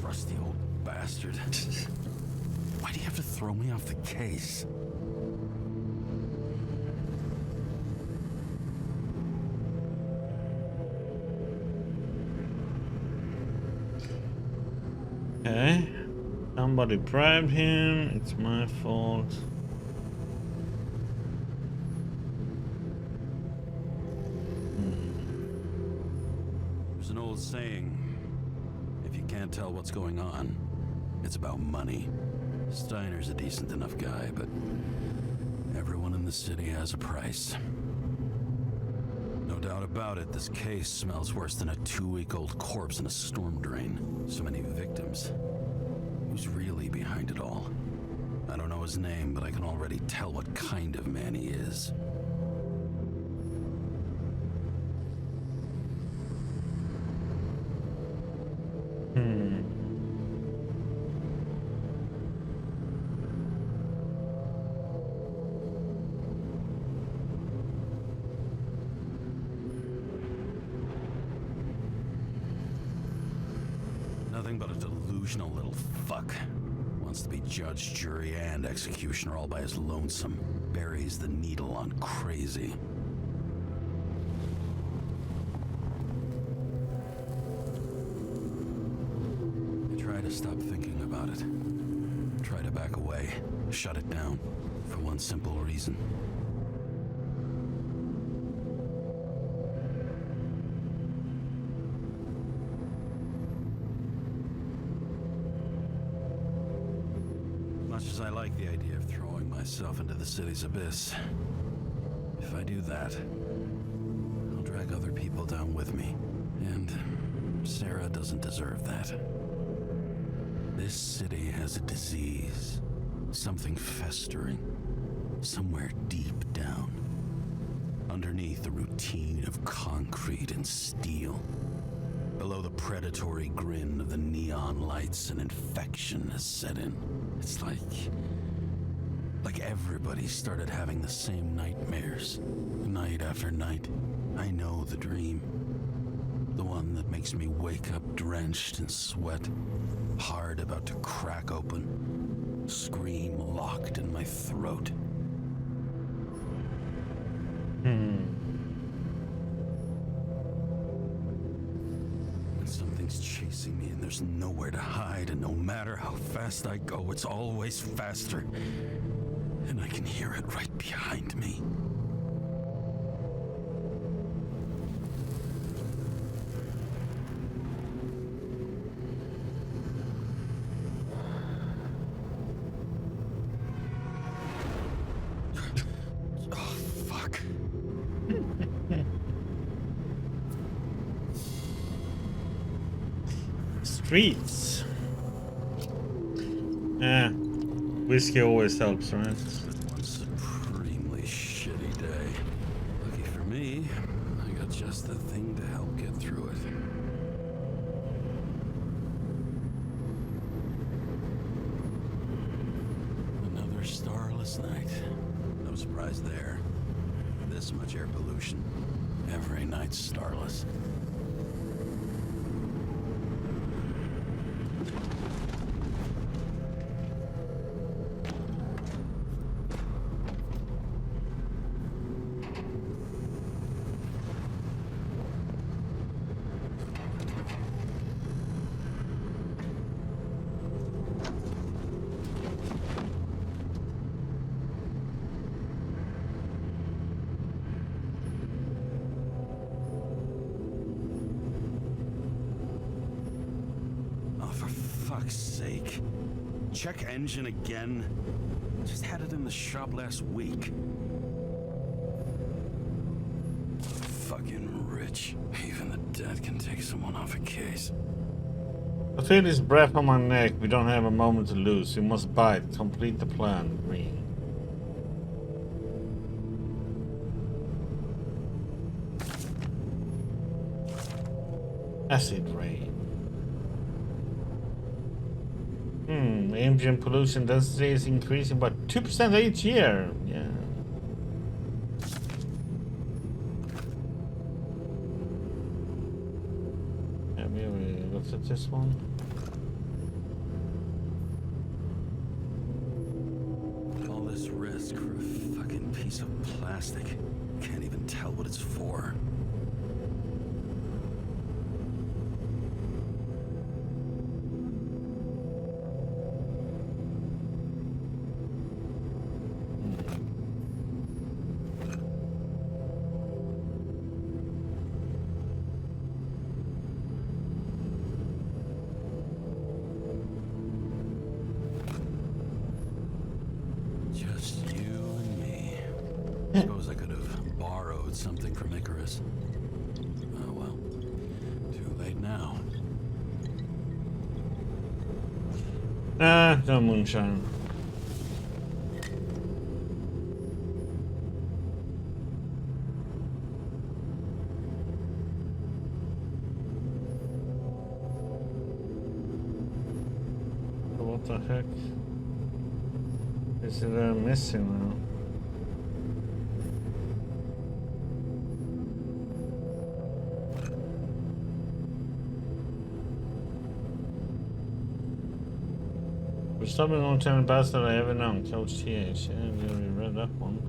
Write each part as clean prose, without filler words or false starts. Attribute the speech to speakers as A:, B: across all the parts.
A: Crusty old bastard. Why do you have to throw me off the case?
B: Okay. Somebody bribed him. It's my fault.
A: There's an old saying, if you can't tell what's going on, it's about money. Steiner's a decent enough guy, but everyone in the city has a price. No doubt about it, this case smells worse than a 2-week-old corpse in a storm drain. So many victims. Who's really behind it all? I don't know his name, but I can already tell what kind of man he is. Nothing but a delusional little fuck. Wants to be judge, jury, and executioner all by his lonesome. Buries the needle on crazy. I try to stop thinking about it. Try to back away. Shut it down. For one simple reason. Much as I like the idea of throwing myself into the city's abyss, if I do that, I'll drag other people down with me. And Sarah doesn't deserve that. This city has a disease, something festering, somewhere deep down, underneath the routine of concrete and steel. Below the predatory grin of the neon lights, an infection has set in. It's like everybody started having the same nightmares, night after night. I know the dream. The one that makes me wake up drenched in sweat, heart about to crack open, scream locked in my throat. When something's chasing me and there's nowhere to hide, and no matter how fast I go, it's always faster. And I can hear it right behind me. Oh, fuck.
B: Streets. Yeah. Whiskey always helps, right?
A: One supremely shitty day. Lucky for me, I got just the thing to help get through it. Another starless night. No surprise there. This much air pollution. Every night's starless. Fuck's sake. Check engine again. Just had it in the shop last week. Fucking rich. Even the dead can take someone off a case.
B: I feel his breath on my neck. We don't have a moment to lose. We must bite. Complete the plan. Green. Acid rain. Ambient pollution density is increasing by 2% each year. Yeah. Have we looked at this one?
A: Ask for a fucking piece of plastic. Can't even tell what it's for. Just you and me. Suppose I could have borrowed something from Icarus. Oh well. Too late now.
B: Ah, no moonshine. What the heck? Is it missing now? For stopping long-term bastard I ever known, Coach TH. Yeah, we already read that one.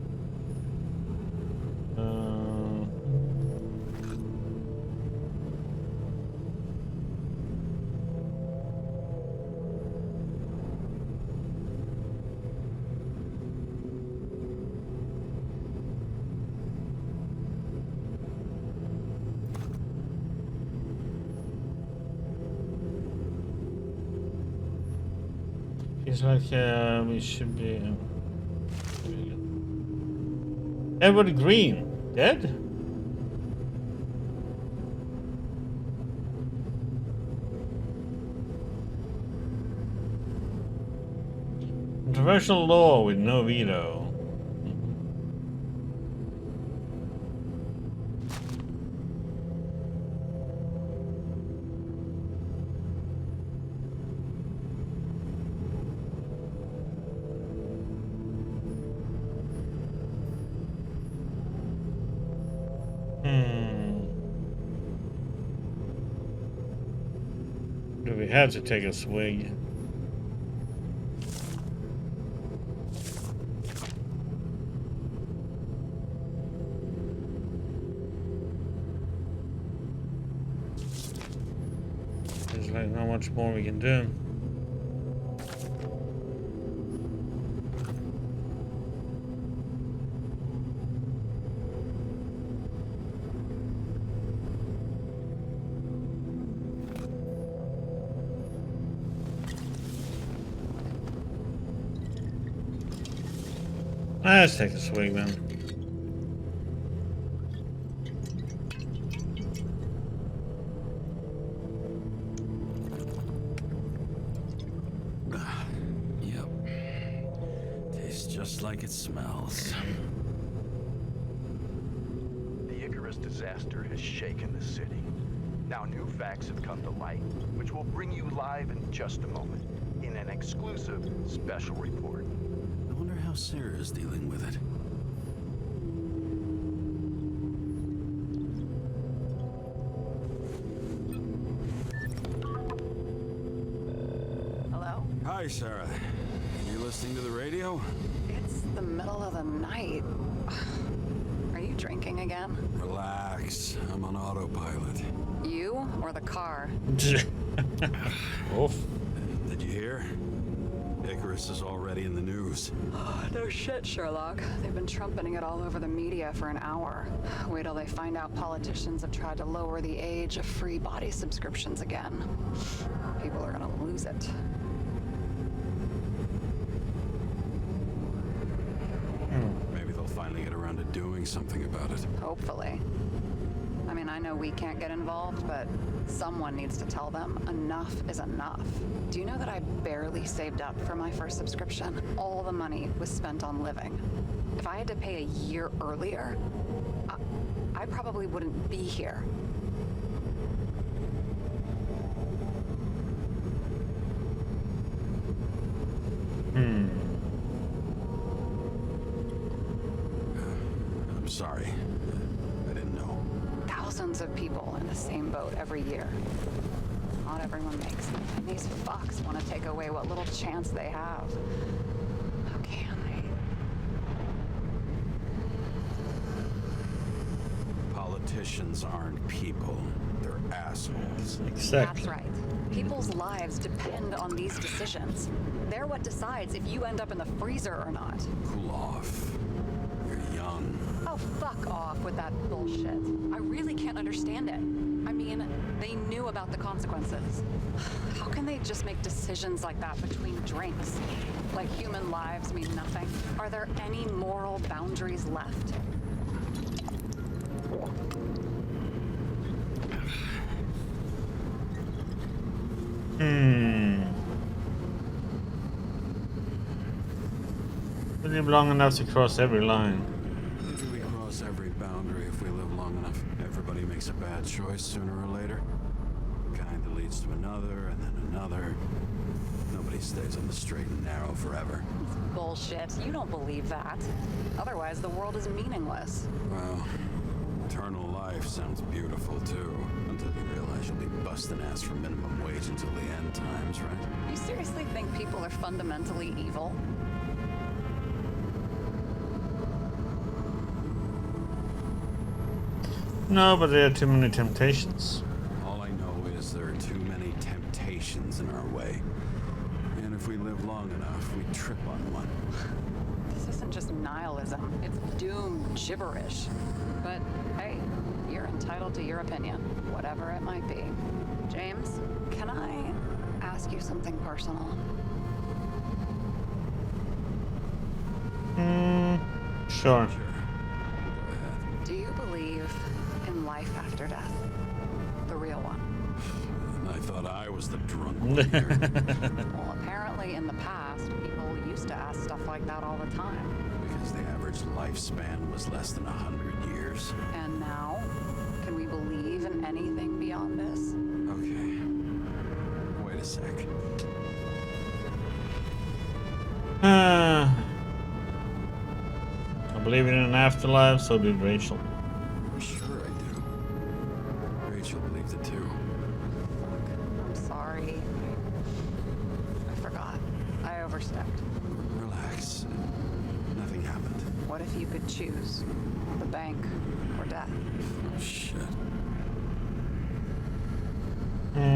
B: It's like we should be. Edward Green dead? Controversial law with no veto. We had to take a swig. There's like not much more we can do. Let's take a swig then.
A: Yep. Tastes just like it smells.
C: The Icarus disaster has shaken the city. Now new facts have come to light, which we'll bring you live in just a moment, in an exclusive special report.
A: I wonder how Sarah's dealing with it.
D: Hello?
A: Hi, Sarah. You listening to the radio?
D: It's the middle of the night. Are you drinking again?
A: Relax. I'm on autopilot.
D: You or the car?
B: Oof.
A: Did you hear? Icarus is already in the news.
D: No shit, Sherlock. They've been trumpeting it all over the media for an hour. Wait till they find out politicians have tried to lower the age of free body subscriptions again. People are gonna lose it.
A: Maybe they'll finally get around to doing something about it.
D: Hopefully. I mean, I know we can't get involved, but someone needs to tell them enough is enough. Do you know that I barely saved up for my first subscription? All the money was spent on living. If I had to pay a year earlier, I probably wouldn't be here.
A: I'm sorry. I didn't know.
D: Thousands of people in the same boat every year. Not everyone makes it. And these fucks want to take away what little chance they have. How can they?
A: Politicians aren't people. They're assholes.
B: Exactly.
D: That's right. People's lives depend on these decisions. They're what decides if you end up in the freezer or not.
A: Cool off. You're young.
D: Oh, fuck off with that bullshit. I really can't understand it. I mean, they knew about the consequences. How can they just make decisions like that between drinks? Like human lives mean nothing? Are there any moral boundaries left?
B: We live long enough to cross every line.
A: We cross every boundary if we live long enough. Everybody makes a bad choice sooner or later. Kind of leads to another, and then another. Nobody stays on the straight and narrow forever.
D: Bullshit. You don't believe that. Otherwise, the world is meaningless.
A: Well, eternal life sounds beautiful too. Until you realize you'll be busting ass for minimum wage until the end times, right?
D: You seriously think people are fundamentally evil?
B: No, but there are too many temptations.
A: All I know is there are too many temptations in our way. And if we live long enough, we trip on one.
D: This isn't just nihilism. It's doom gibberish. But hey, you're entitled to your opinion, whatever it might be. James, can I ask you something personal?
B: Sure.
A: Sure. Go ahead.
D: Do you believe in life after death? The real one?
A: And I thought I was the drunk one here.
D: Well, apparently in the past, people used to ask stuff like that all the time.
A: Because the average lifespan was less than 100 years.
D: And now, can we believe in anything beyond this?
A: Okay. Wait a sec.
B: I believe in an afterlife, so did Rachel.
A: Sure I do. Rachel believed it too.
D: I'm sorry. I forgot. I overstepped.
A: Relax. Nothing happened.
D: What if you could choose? The bank or death?
A: Oh, shit. Maybe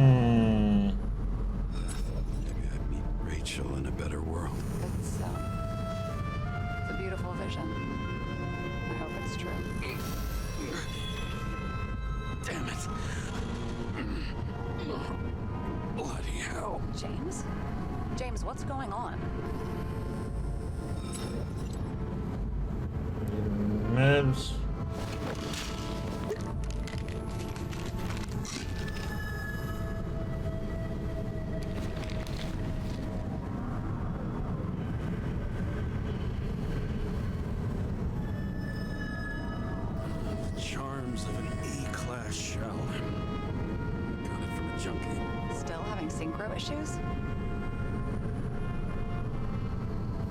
A: I'd meet Rachel in a better world.
D: It's a beautiful vision. I hope it's true.
A: Damn it. Bloody hell.
D: James? James, what's going on?
B: Meds.
A: Charms of an E-class shell. Got it from a junkie.
D: Still having synchro issues?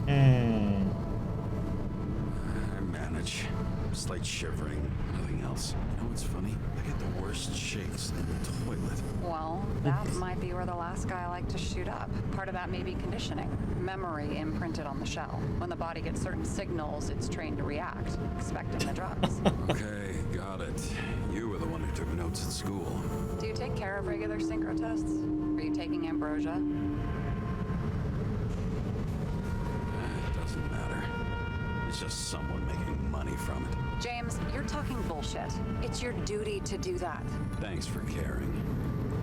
A: I manage. Slight shivering, nothing else. You know what's funny? I get the worst shakes in the toilet.
D: Well, that might be where the last guy liked to shoot up. Part of that may be conditioning. Memory imprinted on the shell. When the body gets certain signals, it's trained to react, expecting the drugs.
A: Okay, got it. You were the one who took notes at school.
D: Do you take care of regular synchro tests? Are you taking ambrosia?
A: It doesn't matter. It's just someone making money from it.
D: James, you're talking bullshit. It's your duty to do that.
A: Thanks for caring.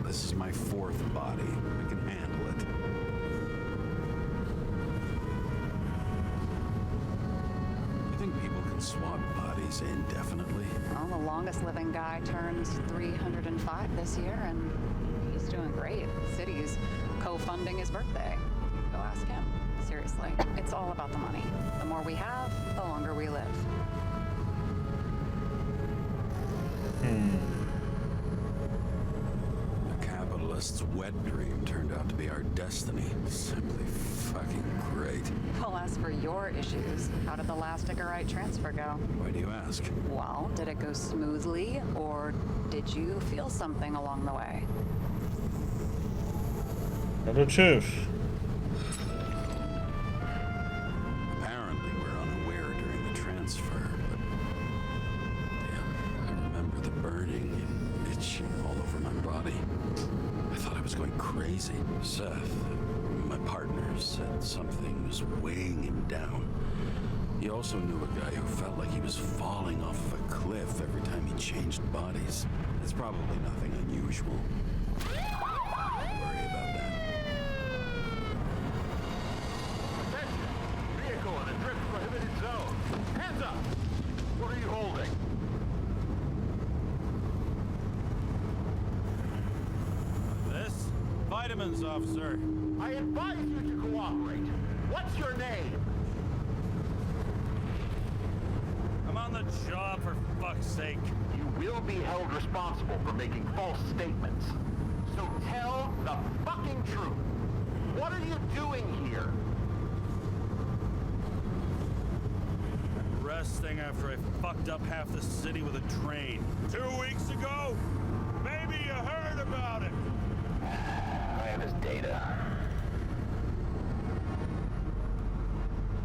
A: This is my fourth body. I can handle it. You think people can swap bodies indefinitely?
D: Well, the longest living guy turns 305 this year, and he's doing great. City's co-funding his birthday. Go ask him. Seriously, it's all about the money. The more we have, the longer we live.
A: The capitalist's wet dream turned out to be our destiny. Simply fucking great.
D: Well, as for your issues, how did the last Icarite transfer go?
A: Why do you ask?
D: Well, did it go smoothly, or did you feel something along the way?
B: Tell the truth.
A: Apparently, we're unaware during the transfer, but damn, I remember the My partner said something was weighing him down. He also knew a guy who felt like he was falling off of a cliff every time he changed bodies. It's probably nothing unusual. Don't worry about that.
C: Attention! Vehicle in a drift prohibited zone. Hands up! What are you holding?
E: This? Vitamins, officer.
C: I advise you to cooperate. What's your name?
E: I'm on the job, for fuck's sake.
C: You will be held responsible for making false statements. So tell the fucking truth. What are you doing here?
E: Resting after I fucked up half the city with a train. 2 weeks ago? Maybe you heard about it.
C: I have his data.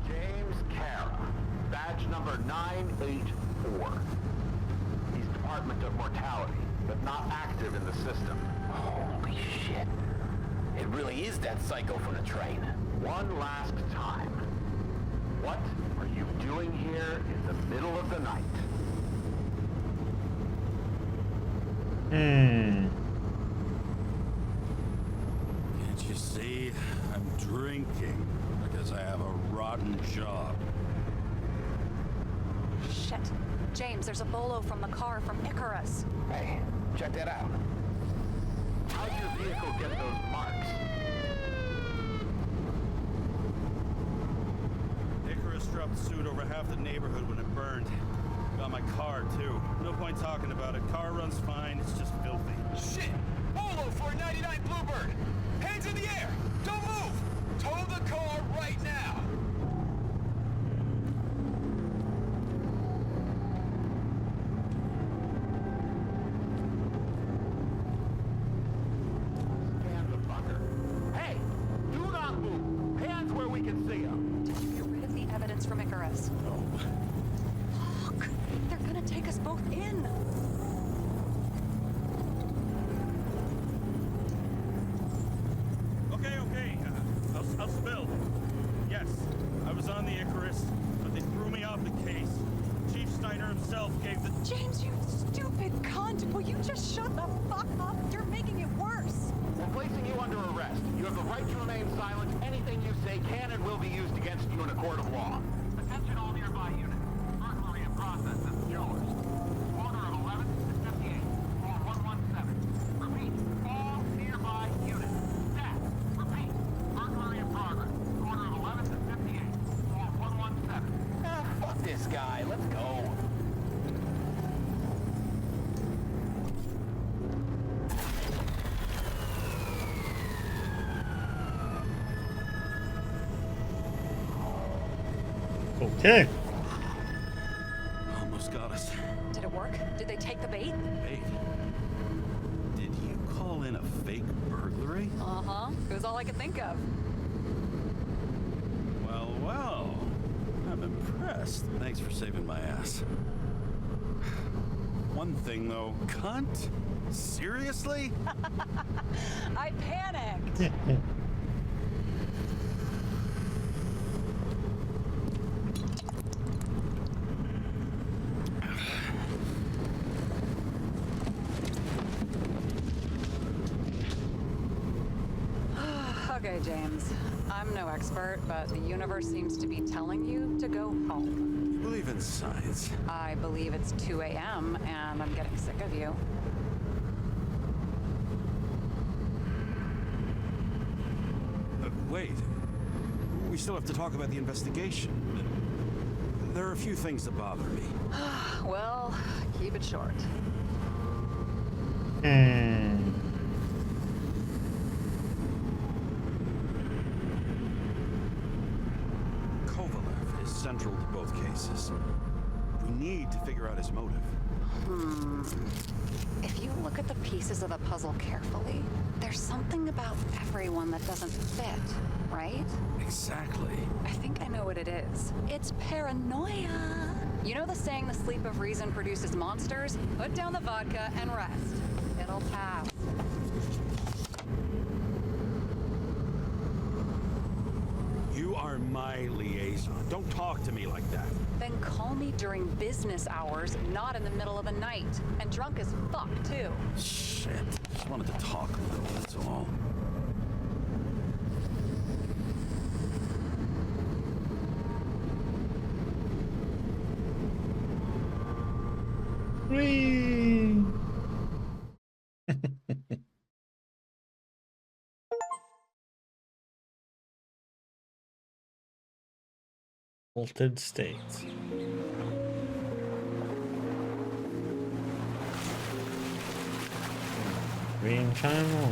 C: James Kara, badge number 984. He's Department of Mortality, but not active in the system.
F: Holy shit. It really is that psycho from the train.
C: One last time. What are you doing here in the middle of the night?
A: Can't you see? I'm drinking because I have a rotten job.
D: Shit. James, there's a bolo from the car from Icarus.
F: Hey, check that out.
C: How'd your vehicle get those marks?
E: Icarus dropped suit over half the neighborhood when it burned. Got my car, too. No point talking about it. Car runs fine, it's just filthy.
F: Shit! Bolo 499 Bluebird! Hands in the air! Don't move! Tow the car right now!
C: Stand the fucker. Hey! Do not move! Hands where we can see them.
D: Did you get rid of the evidence from Icarus?
A: No.
D: Fuck! They're gonna take us both in!
E: Okay. I'll spill. Yes, I was on the Icarus, but they threw me off the case. Chief Snyder himself gave the...
D: James, you stupid cunt! Will you just shut the fuck up? You're making it worse!
C: We're placing you under arrest. You have the right to remain silent. Anything you say can and will be used against you in a court of law. Attention all nearby units. Burglary in process is yours. Order of 11 to 58. Or 117. Repeat. All nearby units. Stat. Repeat. Burglary in progress. Order of 11 to 58. Or 117.
F: Ah, fuck this guy. Let's go.
B: Okay.
A: Almost got us.
D: Did it work? Did they take the bait?
A: Wait. Did you call in a fake burglary?
D: Uh-huh. It was all I could think of.
A: Well. I'm impressed. Thanks for saving my ass. One thing, though. Cunt? Seriously?
D: I panicked! Okay, James. I'm no expert, but the universe seems to be telling you to go home.
A: You believe in science?
D: I believe it's 2 a.m. and I'm getting sick of you.
A: Wait. We still have to talk about the investigation. There are a few things that bother me.
D: Well, keep it short.
A: Kovalev is central to both cases. We need to figure out his motive.
D: If you look at the pieces of the puzzle carefully, there's something about everyone that doesn't fit, right?
A: Exactly.
D: I think I know what it is. It's paranoia. You know the saying, the sleep of reason produces monsters? Put down the vodka and rest. It'll pass.
E: are my liaison. Don't talk to me like that.
D: Then call me during business hours, not in the middle of the night. And drunk as fuck, too.
A: Shit. Just wanted to talk a little, that's all.
B: Whee! Altered state. Green channel.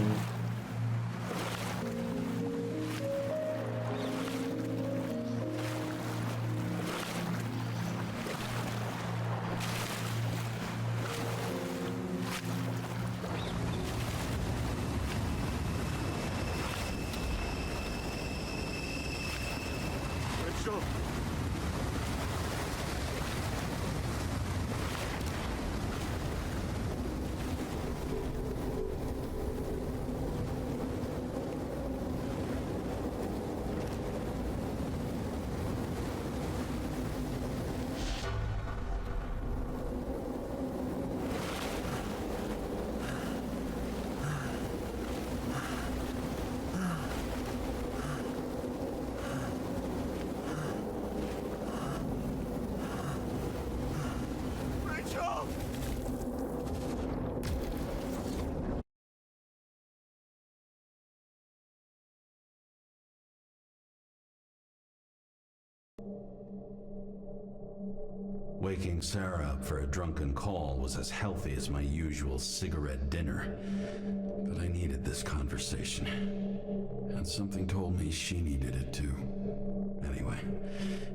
E: Rachel. Rachel!
A: Waking Sarah up for a drunken call was as healthy as my usual cigarette dinner. But I needed this conversation. And something told me she needed it too. Anyway,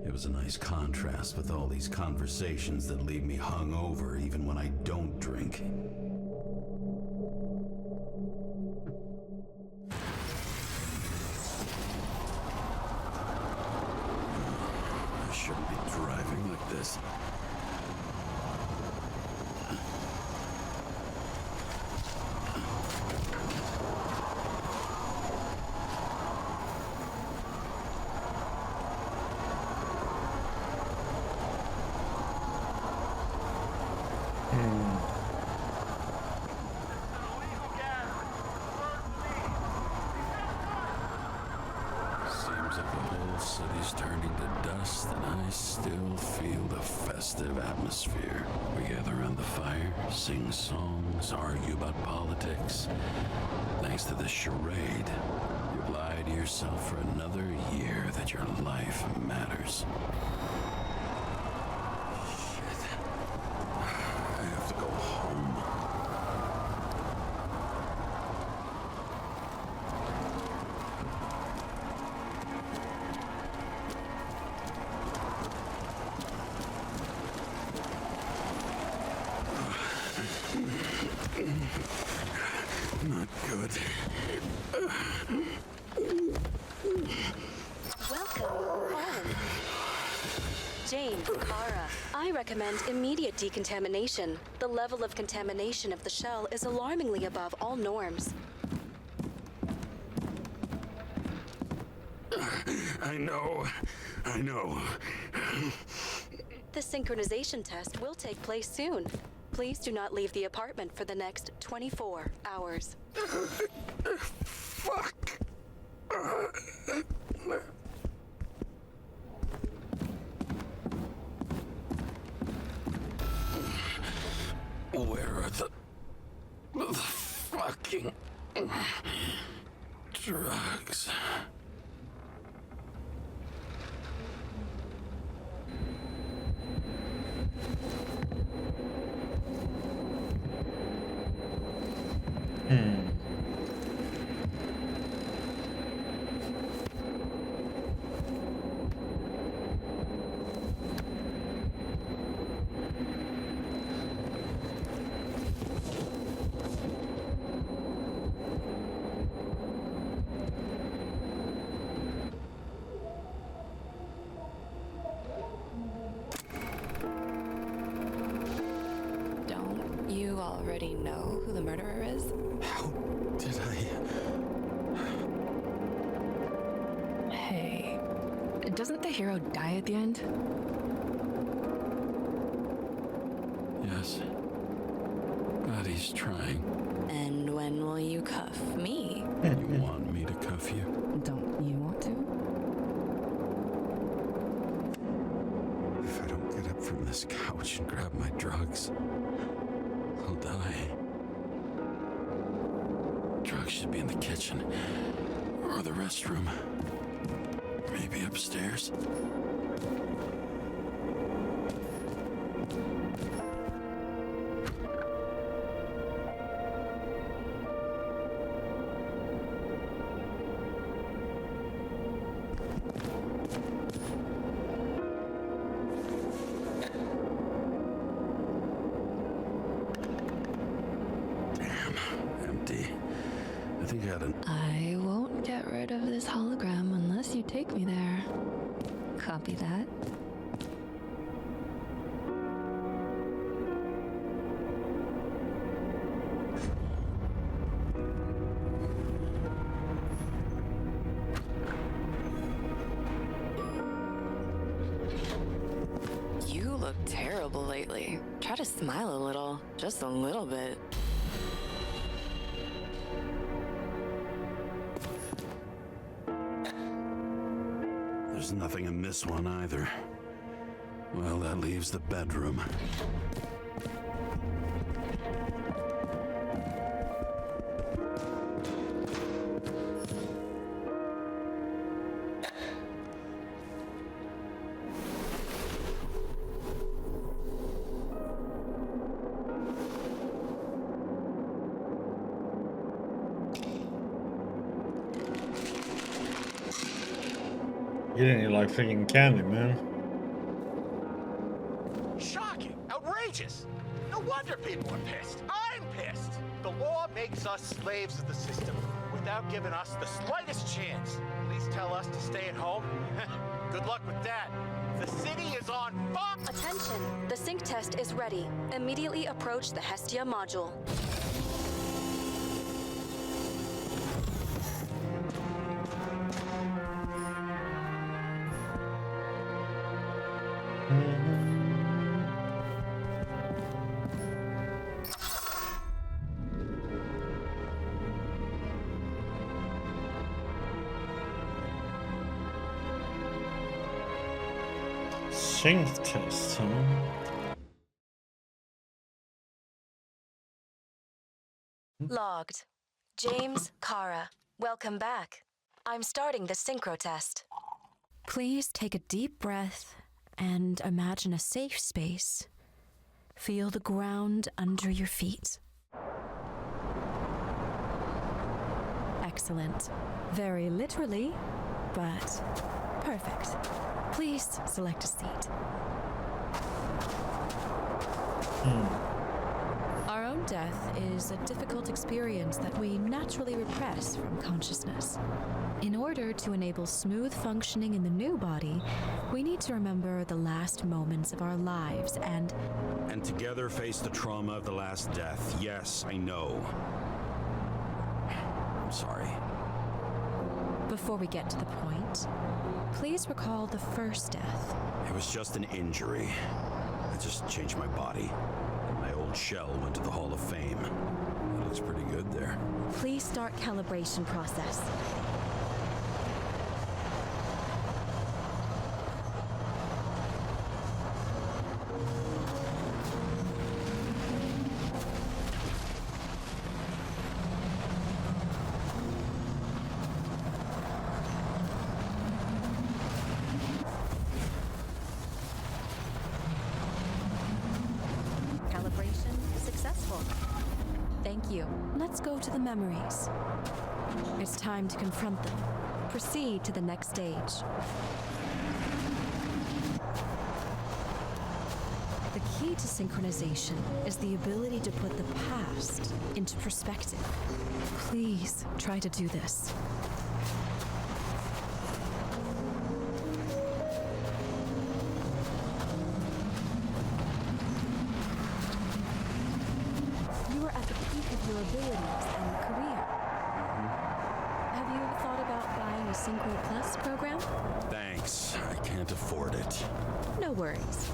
A: it was a nice contrast with all these conversations that leave me hungover even when I don't drink. I shouldn't be driving like this. Seems like the whole city's turning to dust, and I still feel the festive atmosphere. We gather around the fire, sing songs, argue about politics. Thanks to this charade, you've lied to yourself for another year that your life matters. Shit. I have to go home. Not good.
G: Welcome home. James, Kara, I recommend immediate decontamination. The level of contamination of the shell is alarmingly above all norms.
A: I know.
G: The synchronization test will take place soon. Please do not leave the apartment for the next 24 hours.
A: Fuck. Where are the fucking drugs?
G: Don't you already know who the murderer is?
A: How did I?
G: Hey,
H: Doesn't the hero die at the end?
A: Yes. But he's trying.
H: And when will you cuff me?
A: You want me to cuff you?
H: Don't you want to?
A: If I don't get up from this couch and grab my drugs, I'll die. Drugs should be in the kitchen. Or the restroom. Maybe upstairs. I think I had an...
H: I won't get rid of this hologram unless you take me there. Copy that. You look terrible lately. Try to smile a little. Just a little bit.
A: There's nothing in this one either. Well, that leaves the bedroom.
B: You didn't like freaking candy, man.
C: Shocking! Outrageous! No wonder people are pissed. I'm pissed! The law makes us slaves of the system without giving us the slightest chance. Please tell us to stay at home? Good luck with that. The city is on fire!
G: Attention! The sync test is ready. Immediately approach the Hestia module.
B: Sync test, huh?
G: Logged. James, Kara, welcome back. I'm starting the synchro test.
I: Please take a deep breath and imagine a safe space. Feel the ground under your feet. Excellent. Very literally, but perfect. Please select a seat. Our own death is a difficult experience that we naturally repress from consciousness. In order to enable smooth functioning in the new body, we need to remember the last moments of our lives and
A: together face the trauma of the last death. Yes, I know. I'm sorry.
I: before we get to the point, please recall the first death.
A: It was just an injury. I just changed my body. My old shell went to the Hall of Fame. It looks pretty good there.
I: Please start calibration process. Calibration successful. Thank you. Let's go to the memories. It's time to confront them. Proceed to the next stage. The key to synchronization is the ability to put the past into perspective. Please try to do this. You are at the peak of your abilities and career. Have you ever thought about buying a sync Support Plus program?
A: Thanks. I can't afford it.
I: No worries.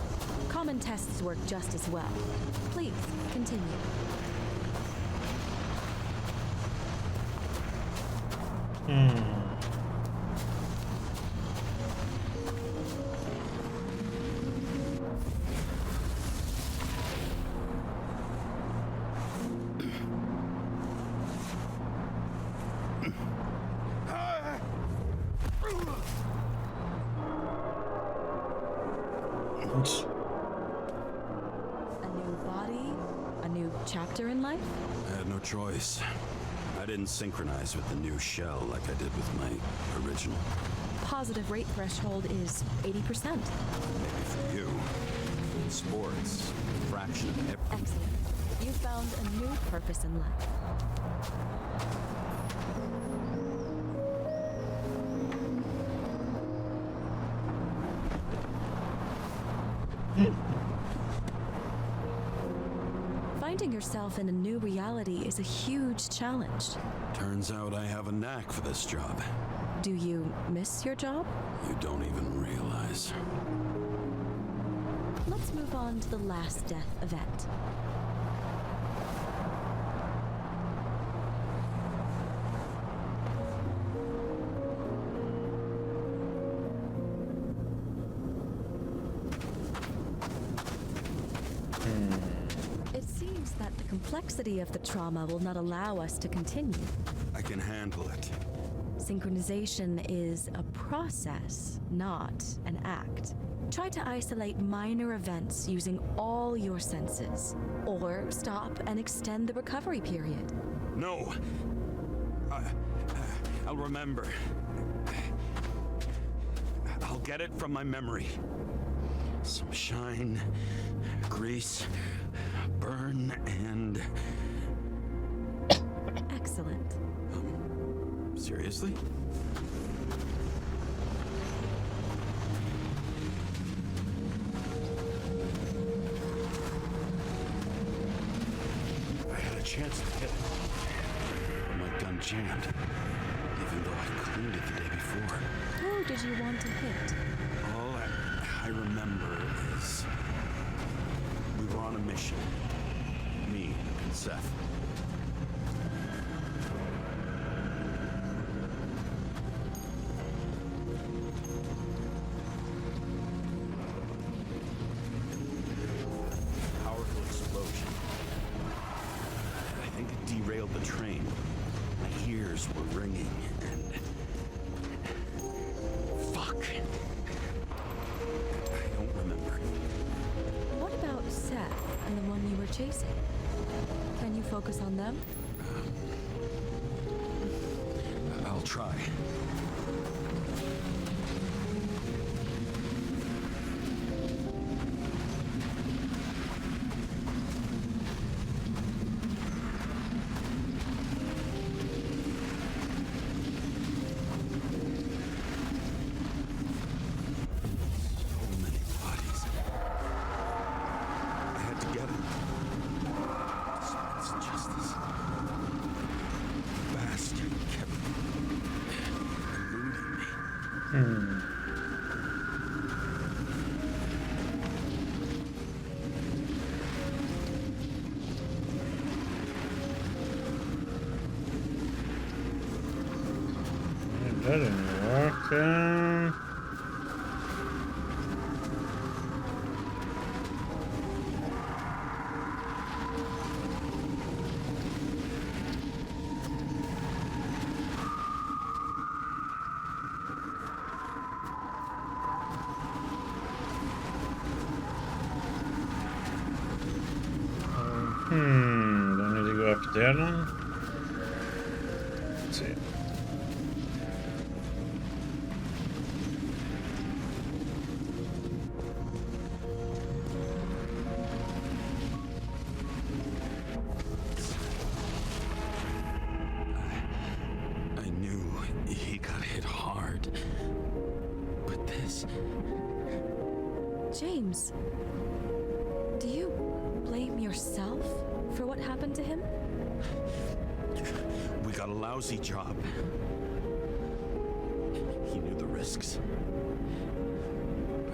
I: Common tests work just as well. Please, continue. A new body? A new chapter in life?
A: I had no choice. I didn't synchronize with the new shell like I did with my original.
I: Positive rate threshold is 80%.
A: Maybe for you. In sports, a fraction of every...
I: Excellent. You've found a new purpose in life. Finding yourself in a new reality is a huge challenge.
A: Turns out I have a knack for this job.
I: Do you miss your job?
A: You don't even realize.
I: Let's move on to the last death event. It seems that the complexity of the trauma will not allow us to continue.
A: I can handle it.
I: Synchronization is a process, not an act. Try to isolate minor events using all your senses, or stop and extend the recovery period.
A: No. I'll remember. I'll get it from my memory. Some shine, grease, burn, and...
I: Excellent.
A: Seriously? I had a chance to hit it, but my gun jammed, even though I cleaned it the day before.
I: Who did you want to hit?
A: All I remember is we were on a mission. Me and Seth. Powerful explosion. I think it derailed the train. My ears were ringing and... Fuck. I don't remember.
I: What about Seth and the one you were chasing? Can you focus on them?
A: I'll try.
B: That didn't work. Do I need to go up there then? Let's see.
A: I knew he got hit hard. But this...
I: James, do you blame yourself for what happened to him?
A: We got a lousy job. risks.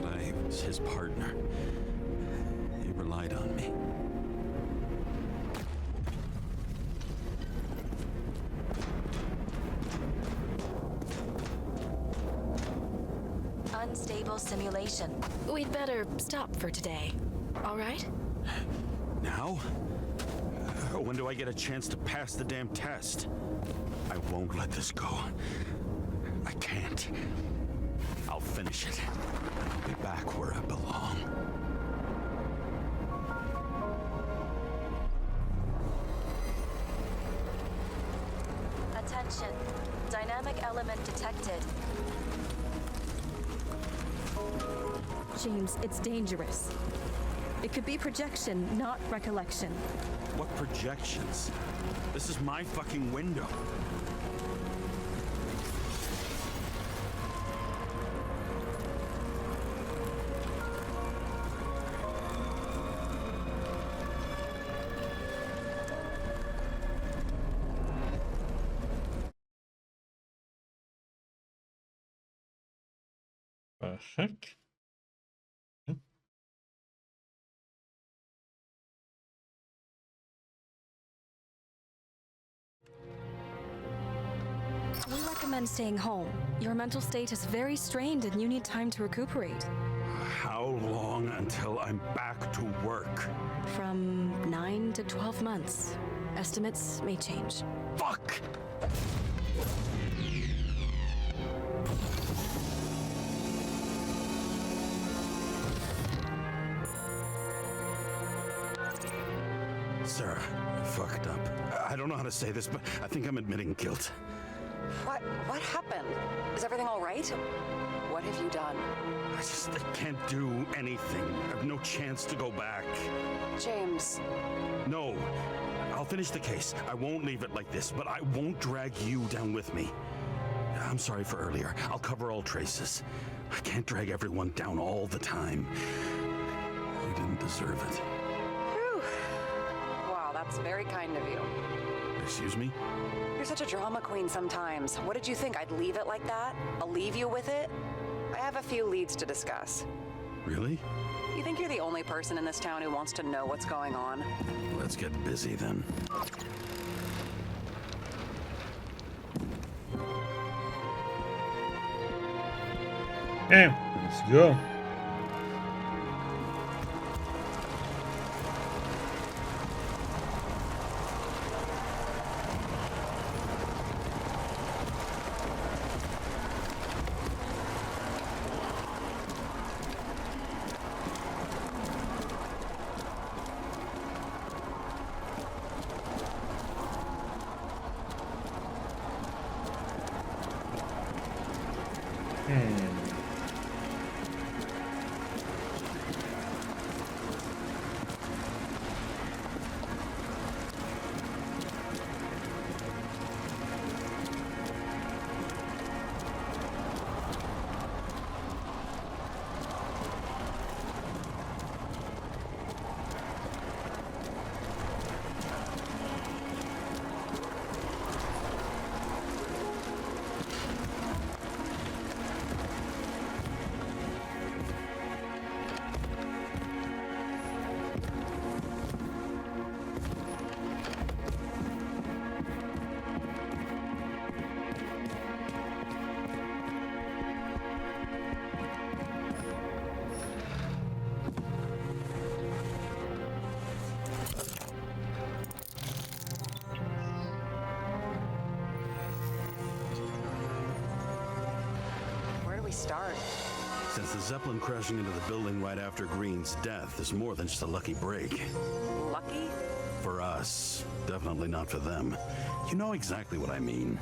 A: But I was his partner. He relied on me.
G: Unstable simulation. We'd better stop for today. All right?
A: Now? When do I get a chance to pass the damn test? I won't let this go. I can't. I'll finish it. And I'll be back where I belong.
G: Attention. Dynamic element detected.
I: James, it's dangerous. It could be projection, not recollection.
A: What projections? This is my fucking window.
B: Perfect.
G: We recommend staying home. Your mental state is very strained and you need time to recuperate.
A: How long until I'm back to work?
G: From 9 to 12 months. Estimates may change.
A: Fuck! Sarah, I fucked up. I don't know how to say this, but I think I'm admitting guilt.
D: What happened? Is everything all right? What have you done?
A: I can't do anything. I have no chance to go back.
D: James.
A: No. I'll finish the case. I won't leave it like this, but I won't drag you down with me. I'm sorry for earlier. I'll cover all traces. I can't drag everyone down all the time. You didn't deserve it.
D: Whew. Wow, that's very kind of you.
A: Excuse me?
D: You're such a drama queen sometimes. What did you think? I'd leave it like that? I'll leave you with it? I have a few leads to discuss.
A: Really?
D: You think you're the only person in this town who wants to know what's going on?
A: Let's get busy then.
B: Okay, let's go.
D: Start.
A: Since the Zeppelin crashing into the building right after Green's death is more than just a lucky break.
D: Lucky?
A: For us. Definitely not for them. You know exactly what I mean.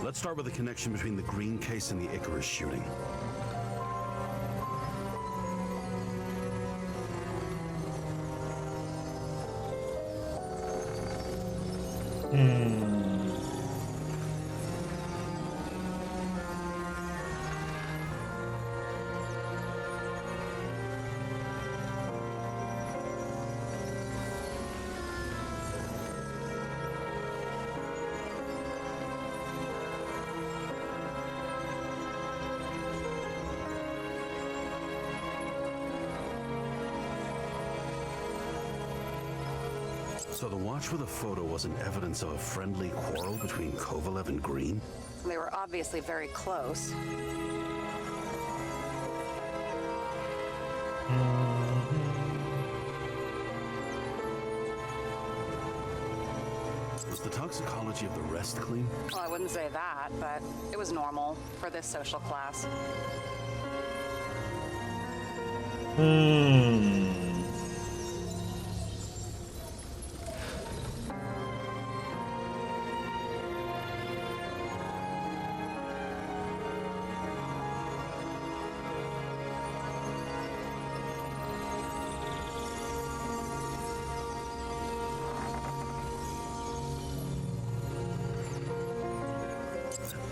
A: Let's start with the connection between the Green case and the Icarus shooting. So the watch with a photo wasn't evidence of a friendly quarrel between Kovalev and Green?
D: They were obviously very close.
A: Was the toxicology of the rest clean?
D: Well, I wouldn't say that, but it was normal for this social class.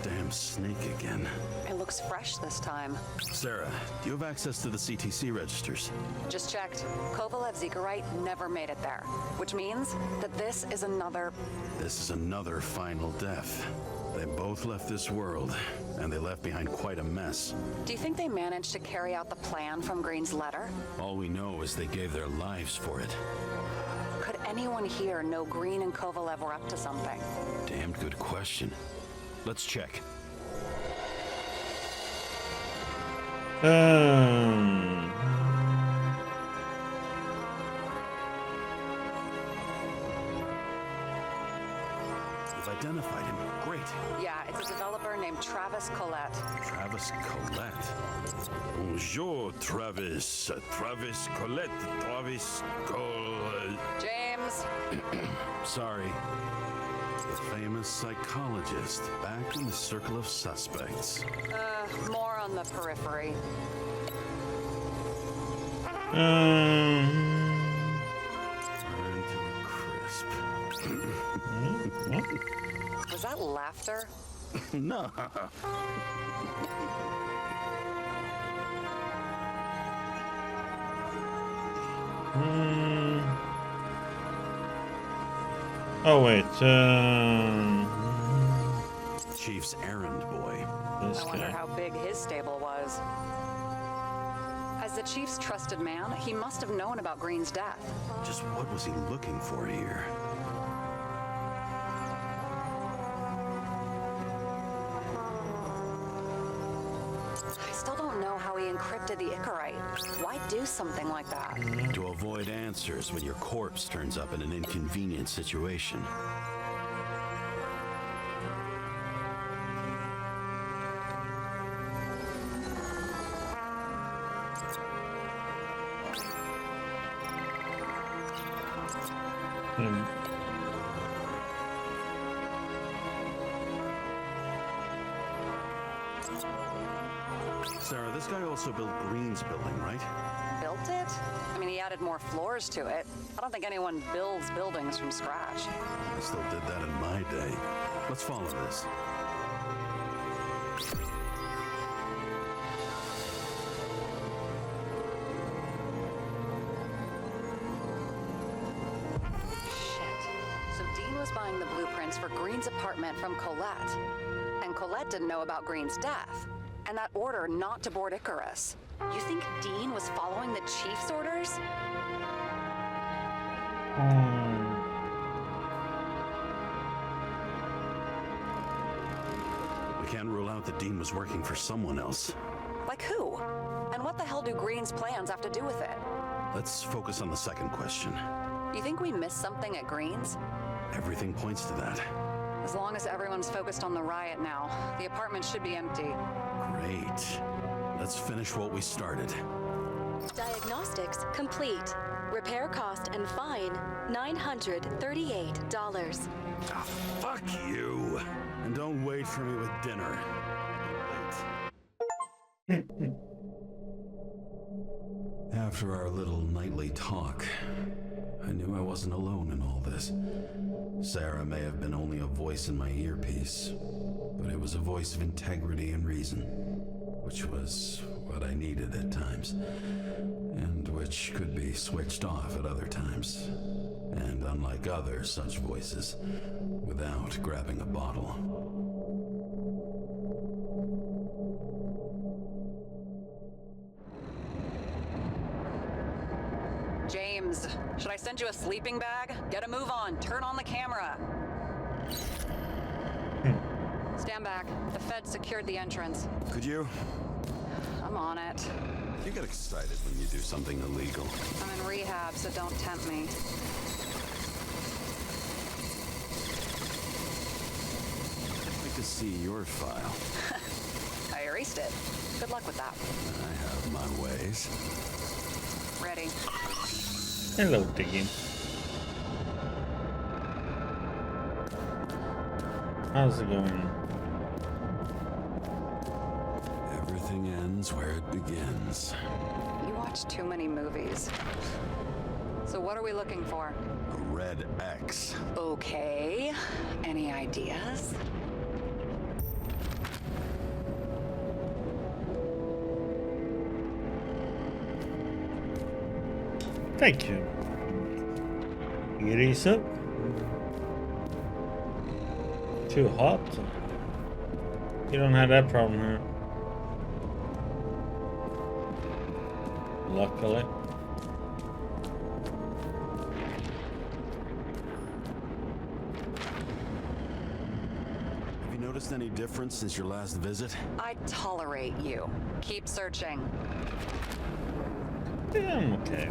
A: Damn snake again.
D: It looks fresh this time.
A: Sarah, do you have access to the CTC registers?
D: Just checked. Kovalev's Zekerite never made it there, which means that this is another...
A: This is another final death. They both left this world, and they left behind quite a mess.
D: Do you think they managed to carry out the plan from Green's letter?
A: All we know is they gave their lives for it.
D: Could anyone here know Green and Kovalev were up to something?
A: Damned good question. Let's check. You've identified him. Great.
D: Yeah, it's a developer named Travis Collette.
A: Travis Collette.
E: Bonjour, Travis. Travis Collette. Travis Collette.
D: James!
A: Sorry. The famous psychologist, back in the circle of suspects.
D: More on the periphery.
A: Burned to a crisp.
D: Was that laughter?
A: No.
B: Oh wait,
A: Chief's errand boy.
B: this
D: I wonder
B: guy.
D: how big his stable was. As the chief's trusted man, he must have known about Green's death.
A: Just what was he looking for here?
D: I still don't know how he encrypted the Icarite. Why do something like that?
A: To avoid answers when your corpse turns up in an inconvenient situation. Sarah, this guy also built Green's building, right?
D: Built it? I mean, he added more floors to it. I don't think anyone builds buildings from scratch.
A: I still did that in my day. Let's follow this.
D: Shit. So Dean was buying the blueprints for Green's apartment from Colette. And Colette didn't know about Green's death. And that order not to board Icarus. You think Dean was following the chief's orders?
A: We can't rule out that Dean was working for someone else.
D: Like who? And what the hell do Green's plans have to do with it?
A: Let's focus on the second question.
D: You think we missed something at Green's?
A: Everything points to that.
D: As long as everyone's focused on the riot now, the apartment should be empty.
A: Great. Let's finish what we started.
G: Diagnostics complete. Repair cost and fine $938.
A: Ah, fuck you! And don't wait for me with dinner. After our little nightly talk, I knew I wasn't alone in all this. Sarah may have been only a voice in my earpiece, but it was a voice of integrity and reason, which was what I needed at times, and which could be switched off at other times, and unlike other such voices, without grabbing a bottle.
D: James, James, should I send you a sleeping bag? Get a move on. Turn on the camera. Stand back. The Fed secured the entrance.
A: Could you?
D: I'm on it.
A: You get excited when you do something illegal.
D: I'm in rehab, so don't tempt me.
A: I'd like to see your file.
D: I erased it. Good luck with that.
A: I have my ways.
D: Ready.
B: Hello, Diggy. How's it going?
A: Everything ends where it begins.
D: You watch too many movies. So what are we looking for?
A: A red X.
D: Okay. Any ideas?
B: Thank you. It up. Too hot? You don't have that problem here. Luckily.
A: Have you noticed any difference since your last visit?
D: I tolerate you. Keep searching.
B: Yeah, I'm okay.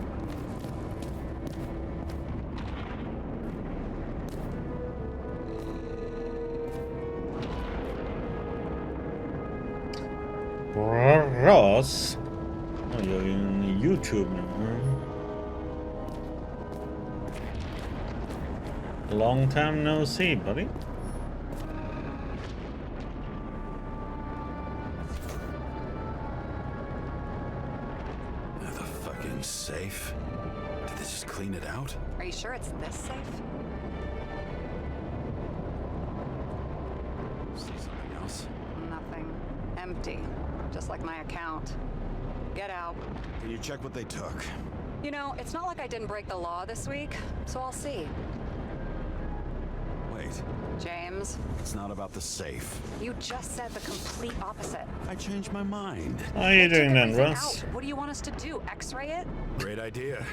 B: Ross? Oh, you're in YouTube now, huh? Long time no see, buddy.
A: The fucking safe. Did they just clean it out?
D: Are you sure it's this safe?
A: See something else?
D: Nothing. Empty. Just like my account. Get out.
A: Can you check what they took?
D: You know, it's not like I didn't break the law this week, so I'll see.
A: Wait,
D: James,
A: it's not about the safe.
D: you just said the complete opposite.
A: I changed my mind.
B: How are you doing then,
D: Everything
B: Ross?
D: out. What do you want us to do? X-ray it?
A: Great idea.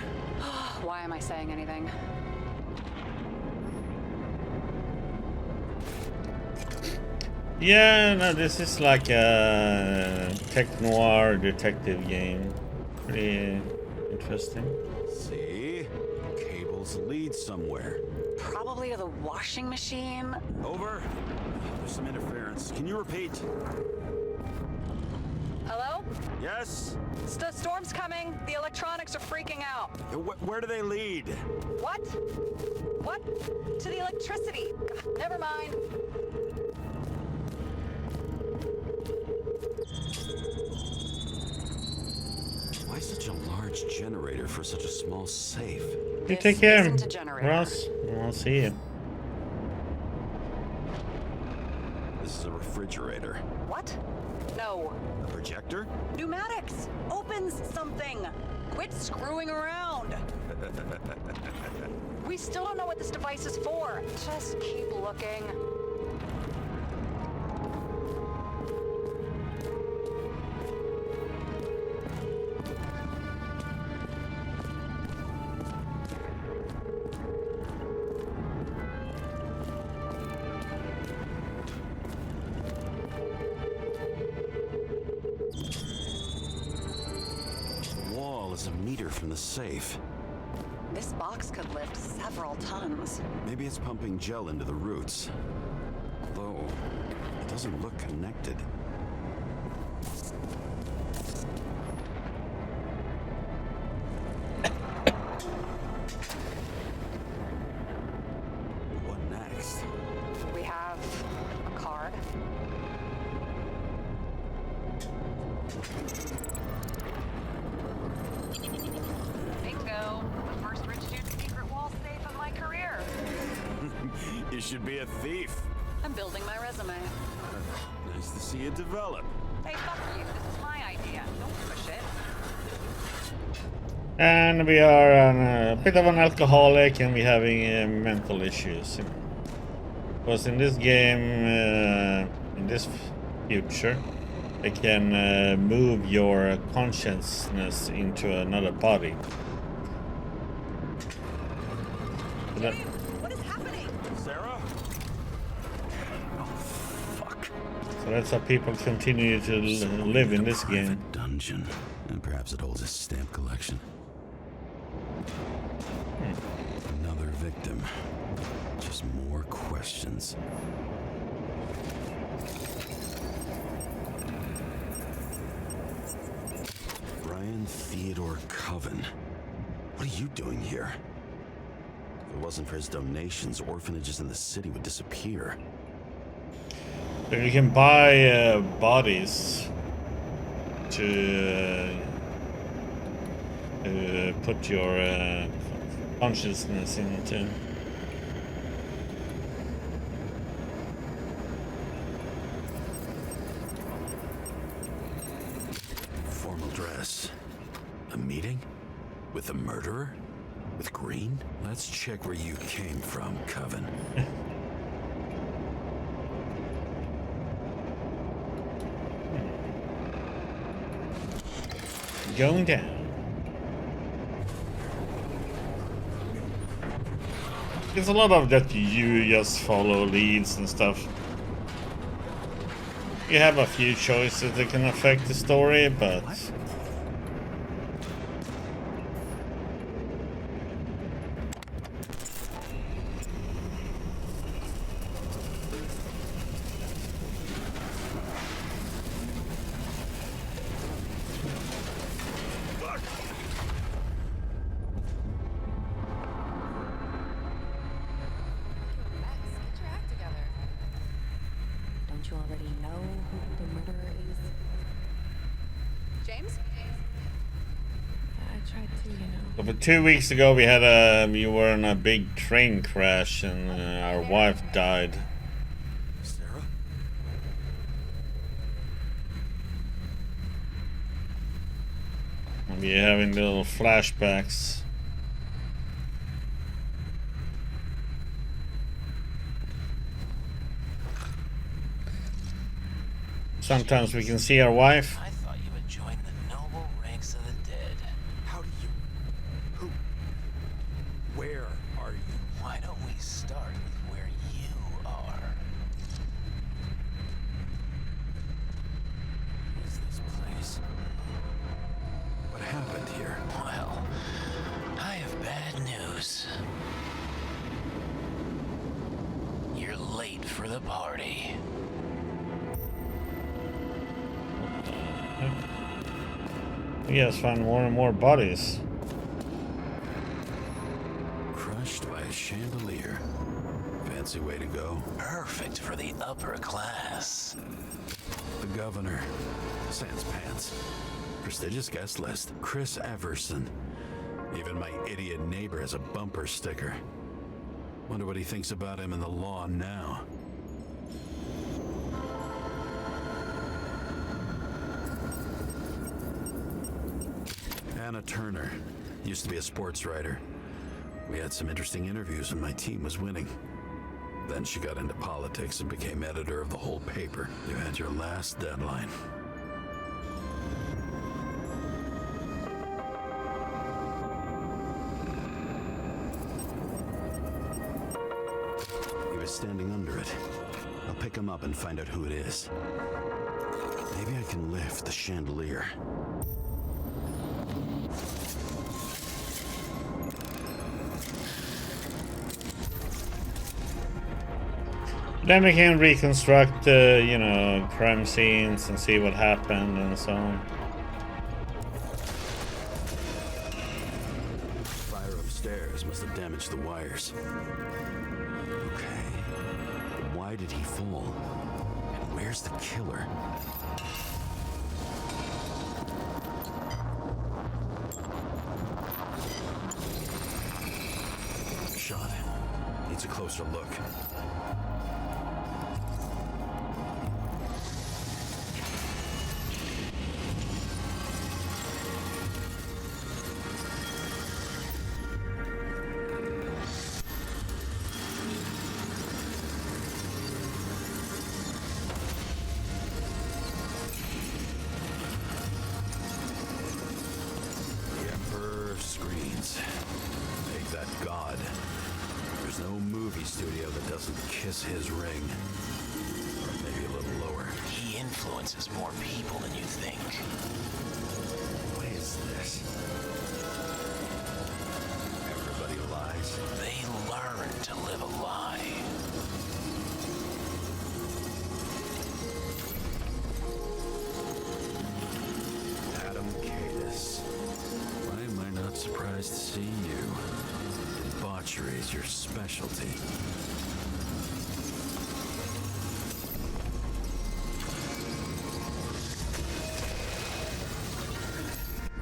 D: Why am I saying anything?
B: Yeah, no, this is like a tech noir detective game. Pretty interesting.
A: See? Cables lead somewhere.
D: Probably to the washing machine.
A: Over. There's some interference. Can you repeat?
D: Hello?
A: Yes?
D: Storm's coming. The electronics are freaking out.
A: Where do they lead?
D: What? What? To the electricity. Never mind.
A: Why such a large generator for such a small safe?
B: You
D: This
B: take care,
D: isn't a generator.
B: Ross. I'll see you.
A: This is a refrigerator.
D: What? No.
A: A projector?
D: Pneumatics! Opens something! Quit screwing around! We still don't know what this device is for. Just keep looking.
A: The wall is a meter from the safe.
D: This box could lift several tons.
A: Maybe it's pumping gel into the roots. Although, it doesn't look connected. What next?
D: We have a card. Bingo! The first Rich Dude secret wall safe of my career.
A: You should be a thief.
D: I'm building my resume.
A: Nice to see it develop.
D: Hey, fuck you. This is my idea. Don't push it.
B: And we are a bit of an alcoholic and we're having mental issues. Because in this game, in this future, they can move your consciousness into another body. That-
F: What is happening? Sarah?
B: So that's how people continue to live in this game.
A: Private dungeon, and perhaps it holds a stamp collection. Another victim. Just more questions. Brian Theodore Coven. What are you doing here? If it wasn't for his donations, orphanages in the city would disappear.
B: So you can buy bodies to put your consciousness into.
A: Formal dress. A meeting? With the murderer? With Green? Let's check where you came from, Coven.
B: Going down. There's a lot of that you just follow leads and stuff. You have a few choices that can affect the story, but
H: Don't you already know who the murderer is?
D: James?
H: I tried to, you know.
B: but 2 weeks ago we had you were in a big train crash and our wife died.
A: Sarah?
B: And we're having little flashbacks. Sometimes we can see our wife.
J: I thought you would join the noble ranks of the dead.
E: How do you... Who? Where are you?
J: Why don't we start with where you are?
A: What is this place? What happened here?
J: Well, I have bad news. You're late for the party.
B: We just find more and more bodies.
A: Crushed by a chandelier. Fancy way to go.
J: Perfect for the upper class.
A: The governor. Sans pants. Prestigious guest list. Chris Everson. Even my idiot neighbor has a bumper sticker. Wonder what he thinks about him and the law now. Anna Turner. Used to be a sports writer. We had some interesting interviews when my team was winning. Then she got into politics and became editor of the whole paper. You had your last deadline. He was standing under it. I'll pick him up and find out who it is. Maybe I can lift the chandelier.
B: Then we can reconstruct, you know, crime scenes and see what happened and so on.
A: Fire upstairs must have damaged the wires. Okay. But why did he fall? And where's the killer? Shot. Needs a closer look. The Emperor of Screens. Make that God. this his ring? Or maybe a little lower.
J: He influences more people than you think.
A: What is this? Everybody lies?
J: They learn to live a lie.
A: Adam Cadis. Why am I not surprised to see you? Debauchery is your specialty.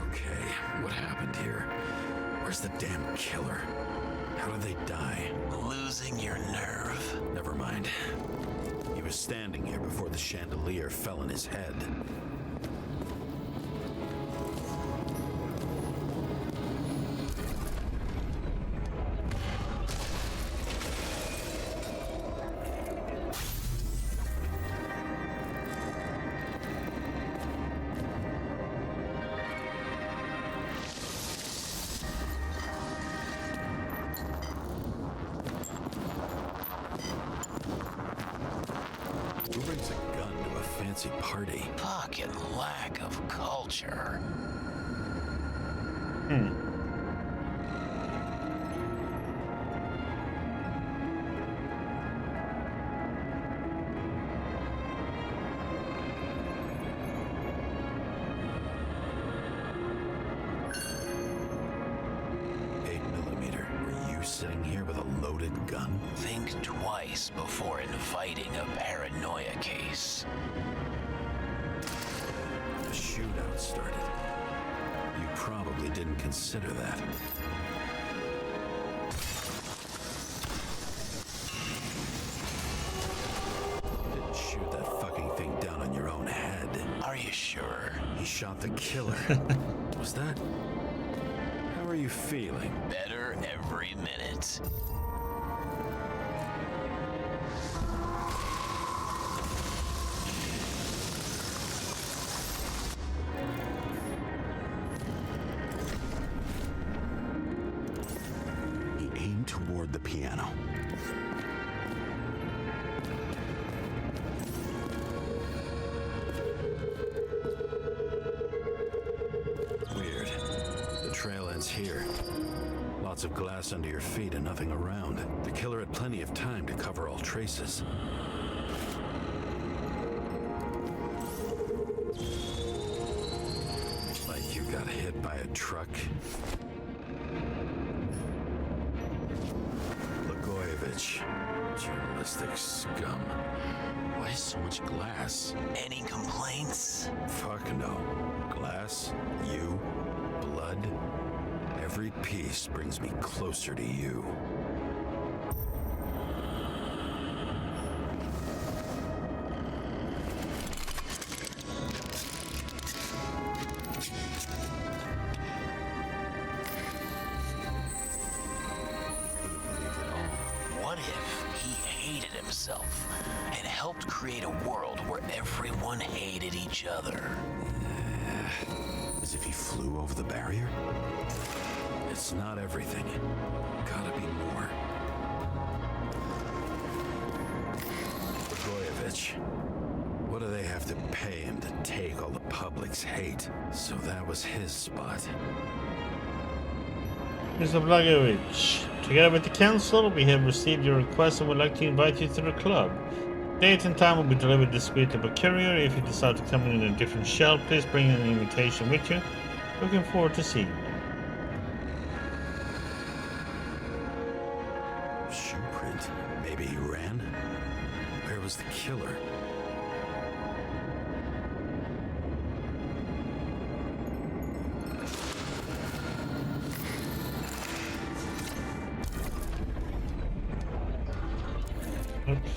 A: Okay, what happened here? Where's the damn killer? How did they die?
J: Losing your nerve.
A: Never mind. He was standing here before the chandelier fell on his head. Who brings a gun to a fancy party?
J: Fucking lack of culture.
A: Were you sitting here with a loaded gun?
J: Think twice before inviting a paranoia case.
A: The shootout started. You probably didn't consider that. You didn't shoot that fucking thing down on your own head.
J: Are you sure?
A: He shot the killer. Was that... How are you feeling?
J: Better every minute.
A: He aimed toward the piano. Weird. The trail ends here. Lots of glass under your feet and nothing around. The killer had plenty of time to cover all traces. Like you got hit by a truck. Blagojevich, journalistic scum. Why so much glass?
J: Any complaints?
A: Fuck no. Glass, you, blood. Every piece brings me closer to you.
J: What if he hated himself and helped create a world where everyone hated each other?
A: As if he flew over the barrier? It's not everything. Gotta be more. Blagojevich. What do they have to pay him to take all the public's hate? So that was his spot.
B: Mr. Blagojevich, together with the council, we have received your request and would like to invite you to the club. Date and time will be delivered discreetly by courier. If you decide to come in a different shell, please bring an invitation with you. Looking forward to seeing you.
A: Shoe print. Maybe he ran? Where was the killer?
B: Oops.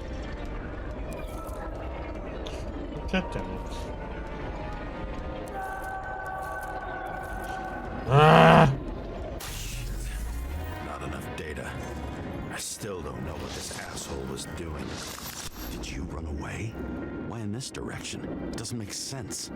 B: God damn it. Ah!
A: Not enough data. I still don't know what this asshole was doing. Did you run away? Why in this direction? It doesn't make sense.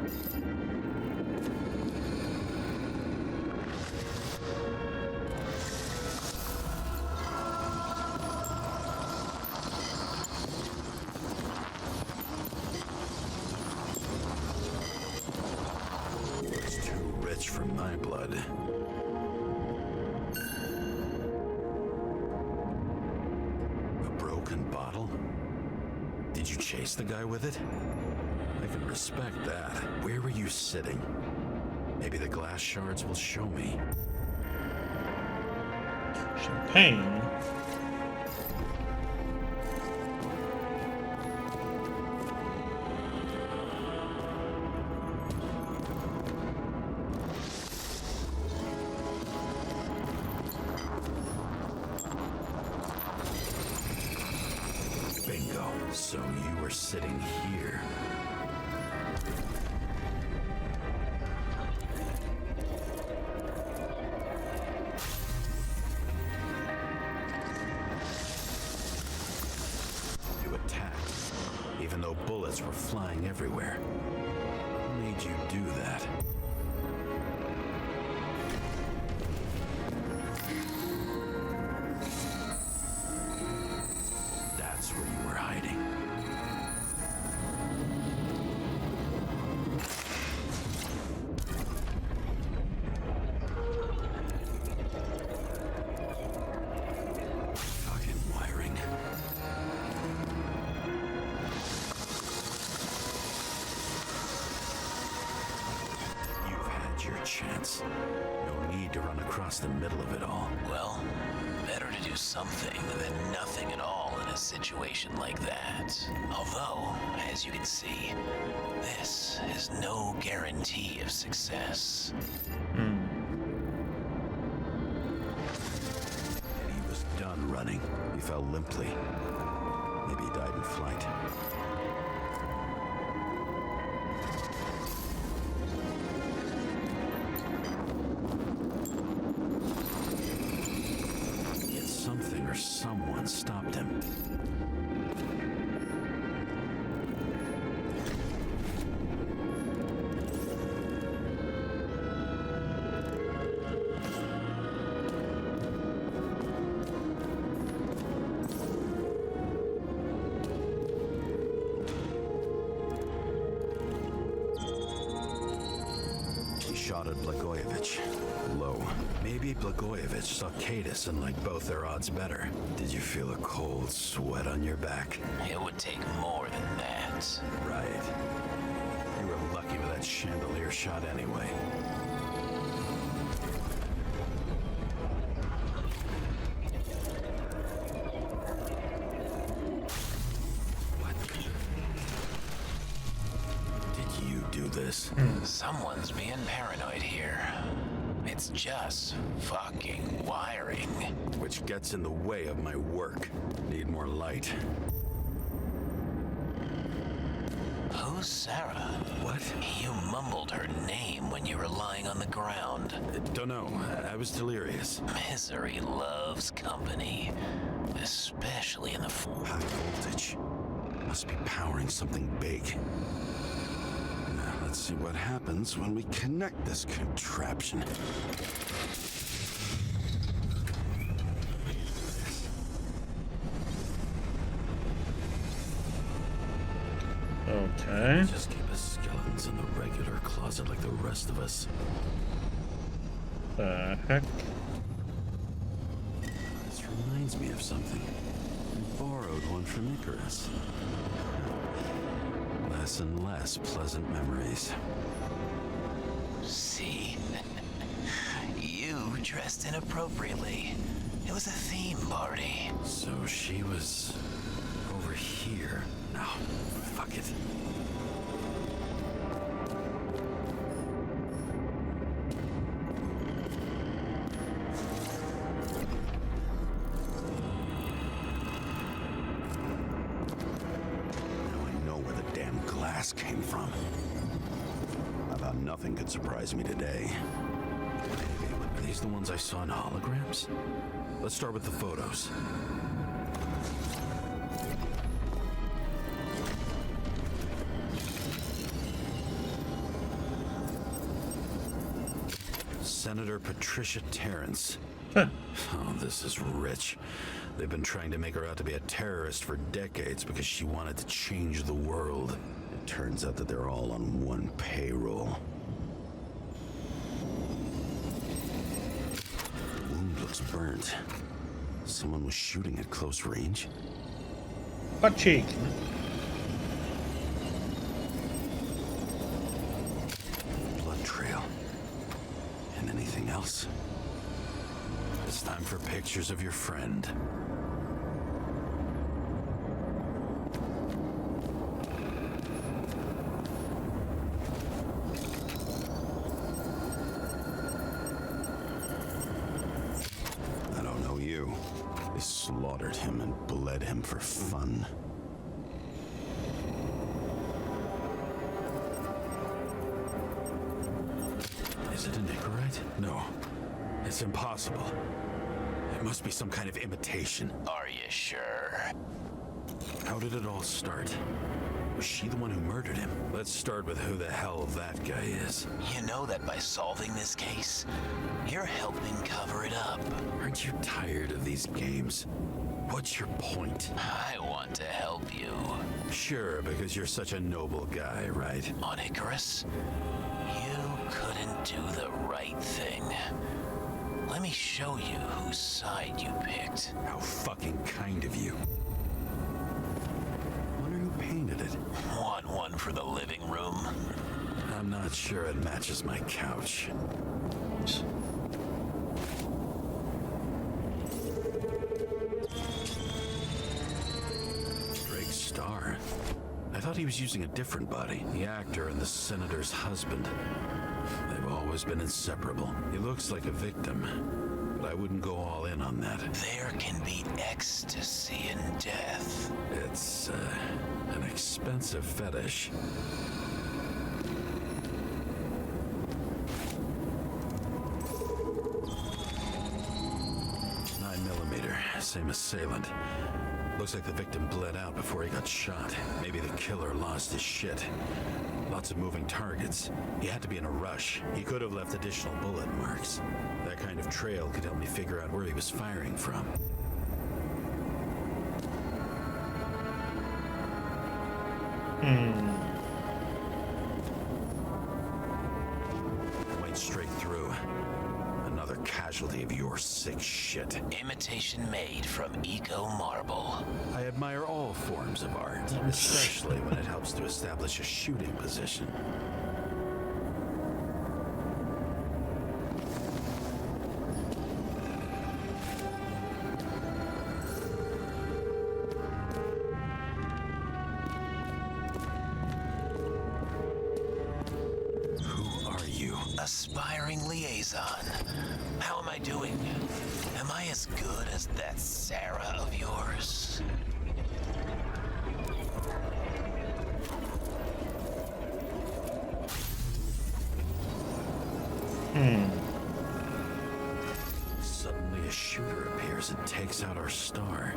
A: rich for my blood. A broken bottle? Did you chase the guy with it? I can respect that. Where were you sitting? Maybe the glass shards will show me.
B: Champagne.
A: Bingo. So you were sitting here. You attacked, even though bullets were flying everywhere. What made you do that? That's where you were hiding. Fucking wiring. You've had your chance. No need to run across the middle of it all.
J: Well, better to do something than nothing at all in a situation like that. Although, as you can see, this is no guarantee of success.
A: He was done running. He fell limply. Maybe he died in flight. Yet something or someone stopped him. He shot at Blagojevich. Low. Maybe Blagojevich saw Cadis and liked both their odds better. Did you feel a cold sweat on your back?
J: It would take more than that.
A: Right. You were lucky with that chandelier shot anyway. What? Did you do this?
J: Someone's being paranoid here. It's just fucking wiring.
A: Which gets in the way of my work. Need more light.
J: Who's Sarah?
A: What?
J: You mumbled her name when you were lying on the ground.
A: Don't know. I was delirious.
J: Misery loves company, especially in the
A: High voltage. Must be powering something big. Now, let's see what happens when we connect this contraption.
B: Okay.
A: Just keep us skeletons in the regular closet like the rest of us.
B: The heck?
A: This reminds me of something. I borrowed one from Icarus. Less and less pleasant memories.
J: See? You dressed inappropriately. It was a theme party.
A: So she was over here. No, fuck it. Now I know where the damn glass came from. I thought nothing could surprise me today. Are these the ones I saw in holograms? Let's start with the photos. Senator Patricia Terrence. Oh, this is rich. They've been trying to make her out to be a terrorist for decades because she wanted to change the world. It turns out that they're all on one payroll. burnt. Someone was shooting at close range.
B: Butt cheek.
A: Blood trail. And anything else? It's time for pictures of your friend. I don't know you. They slaughtered him and bled him for fun. Is it an Icarite? No. It's impossible. It must be some kind of imitation.
J: Are you sure?
A: How did it all start? Was she the one who murdered him? Let's start with who the hell that guy is.
J: You know that by solving this case, you're helping cover it up.
A: Aren't you tired of these games? What's your point?
J: I want to help you.
A: Sure, because you're such a noble guy, right?
J: On Icarus, you couldn't do the right thing. Let me show you whose side you picked.
A: How fucking kind of you. Wonder who painted it.
J: Want one for the living room?
A: I'm not sure it matches my couch. Drake Starr. I thought he was using a different body. The actor and the senator's husband. They've always been inseparable. He looks like a victim, but I wouldn't go all in on that.
J: There can be ecstasy in death.
A: It's, an expensive fetish. Same assailant. Looks like the victim bled out before he got shot. Maybe the killer lost his shit. Lots of moving targets. He had to be in a rush. He could have left additional bullet marks. That kind of trail could help me figure out where he was firing from. Went straight through. Another casualty of your sick shit.
J: Imitation made from Eco Marble.
A: I admire all forms of art, especially when it helps to establish a shooting position. Who are you?
J: Aspiring liaison. How am I doing? Am I as good as that Sarah of yours?
A: Suddenly a shooter appears and takes out our star.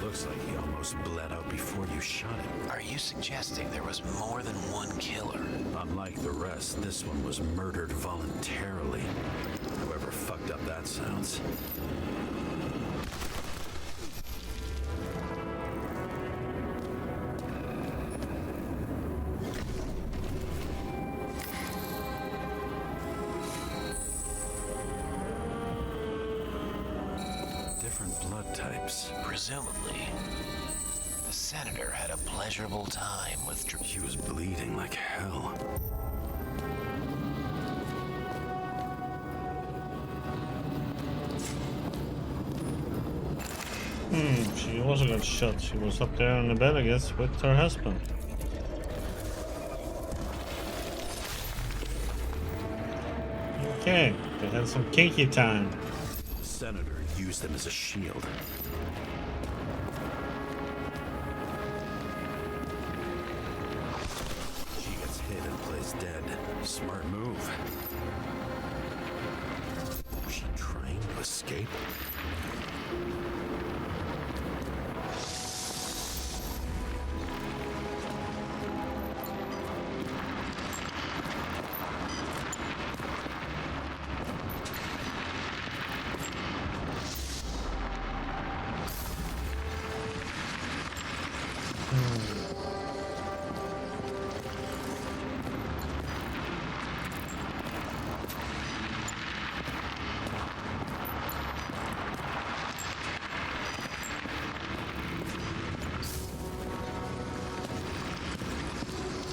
A: Looks like he almost bled out before you shot him.
J: Are you suggesting there was more than one killer?
A: Unlike the rest, this one was murdered voluntarily. Whoever fucked up that sounds. Different blood types.
J: Presumably, the senator had a pleasurable time with
A: She was bleeding like hell.
B: She also got shot. She was up there on the bed, I guess, with her husband. Okay, they had some kinky time.
A: The senator used him as a shield. She gets hit and plays dead. Smart move. Was she trying to escape?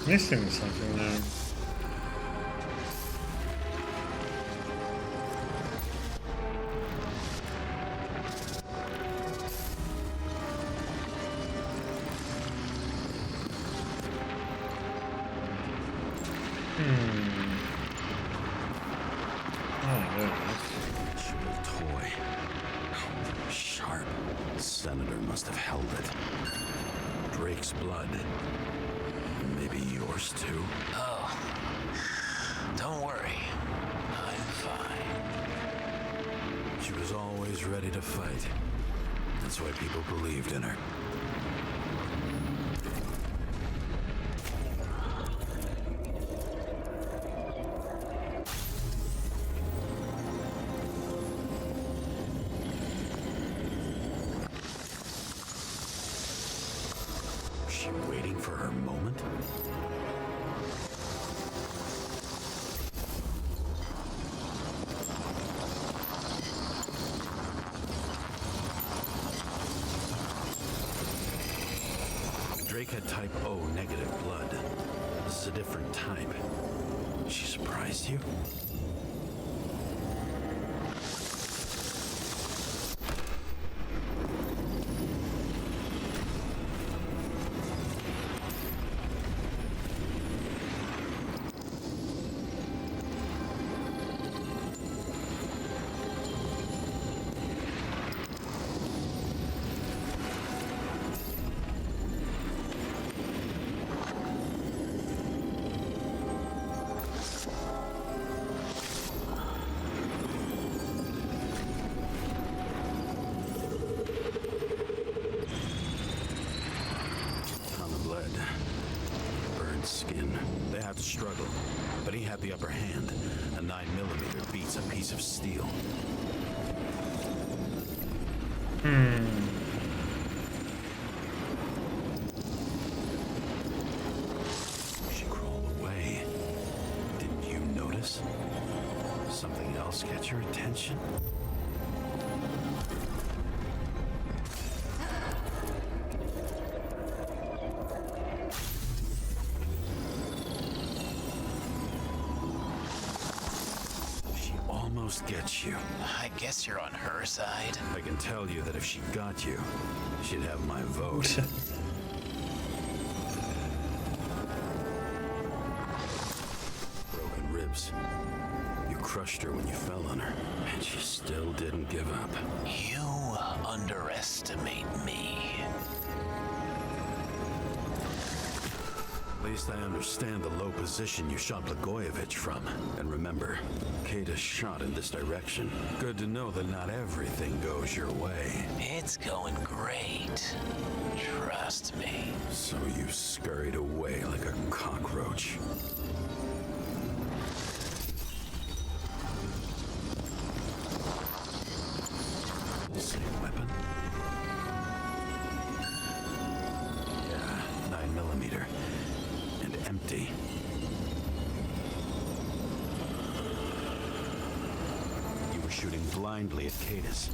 B: Missing something now. Oh, there it is.
A: Jewel toy. Sharp. Senator must have held it. Drake's blood. Maybe yours too?
J: Oh, don't worry. I'm fine.
A: She was always ready to fight. That's why people believed in her. Was she waiting for her moment? Drake had type O negative blood. This is a different type. She surprised you? Skin. They had to struggle, but he had the upper hand. A 9mm beats a piece of steel. She crawled away. Didn't you notice? Something else catch your attention? Almost gets you.
J: I guess you're on her side.
A: I can tell you that if she got you, she'd have my vote. Broken ribs. You crushed her when you fell on her, and she still didn't give up.
J: You underestimate me.
A: At least I understand the low position you shot Blagojevich from. And remember, Kata shot in this direction. Good to know that not everything goes your way.
J: It's going great. Trust me.
A: So you scurried away like a cockroach. Same weapon? Yeah, 9mm. And empty. You were shooting blindly at Cadus.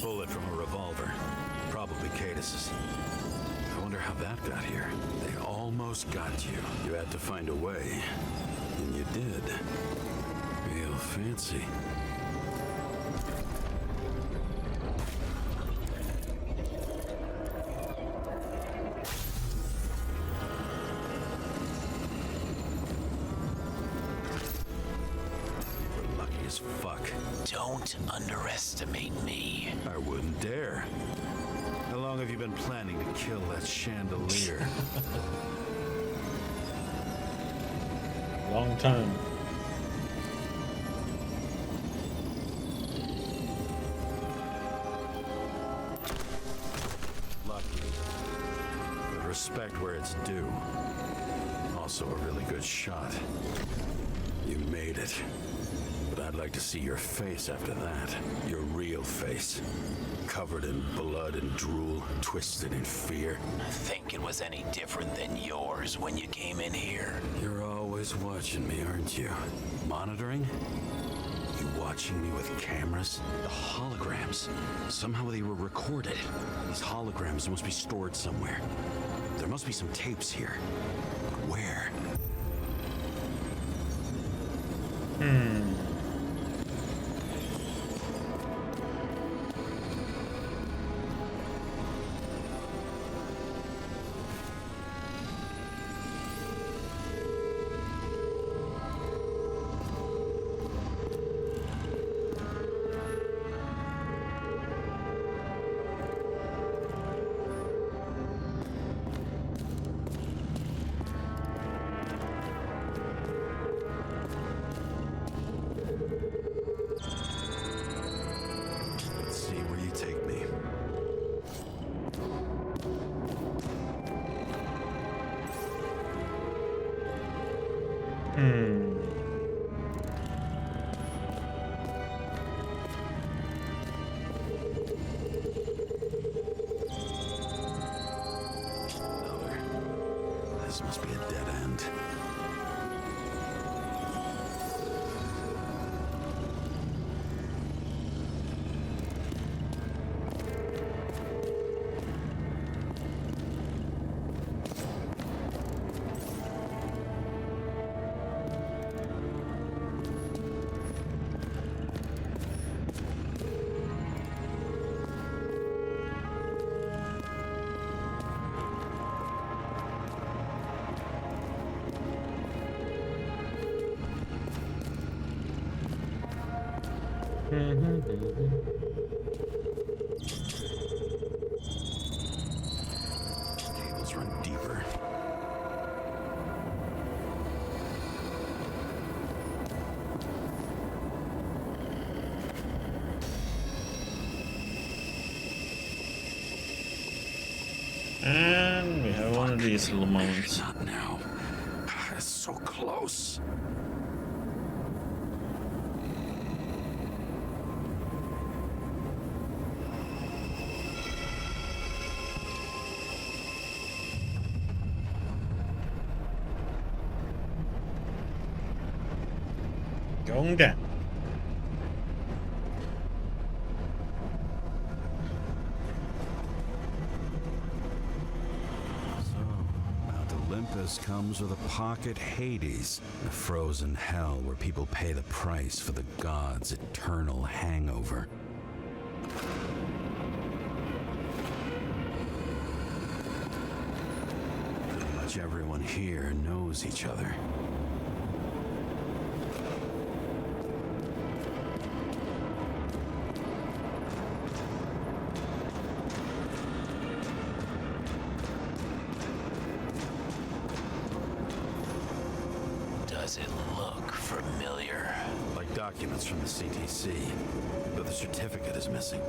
A: Bullet from a revolver. Probably Cadus's. I wonder how that got here. They almost got you. You had to find a way. And you did. Real fancy. We're lucky as fuck.
J: Don't underestimate me.
A: I wouldn't dare. How long have you been planning to kill that chandelier?
B: Long time.
A: Lucky. But respect where it's due. Also a really good shot. You made it. But I'd like to see your face after that. Your real face. Covered in blood and drool, twisted in fear.
J: Think it was any different than yours when you came in here?
A: You're always watching me, aren't you? Monitoring? You watching me with cameras? The holograms. Somehow they were recorded. These holograms must be stored somewhere. There must be some tapes here. But where? This must be a dead end. Cables run deeper.
B: And we have one of these little moments.
A: Not now. It's so close.
B: Going down.
A: So, Mount Olympus comes with a pocket Hades, a frozen hell where people pay the price for the gods' eternal hangover. Pretty much everyone here knows each other.
J: Does it look familiar?
A: Like documents from the CTC, but the certificate is missing.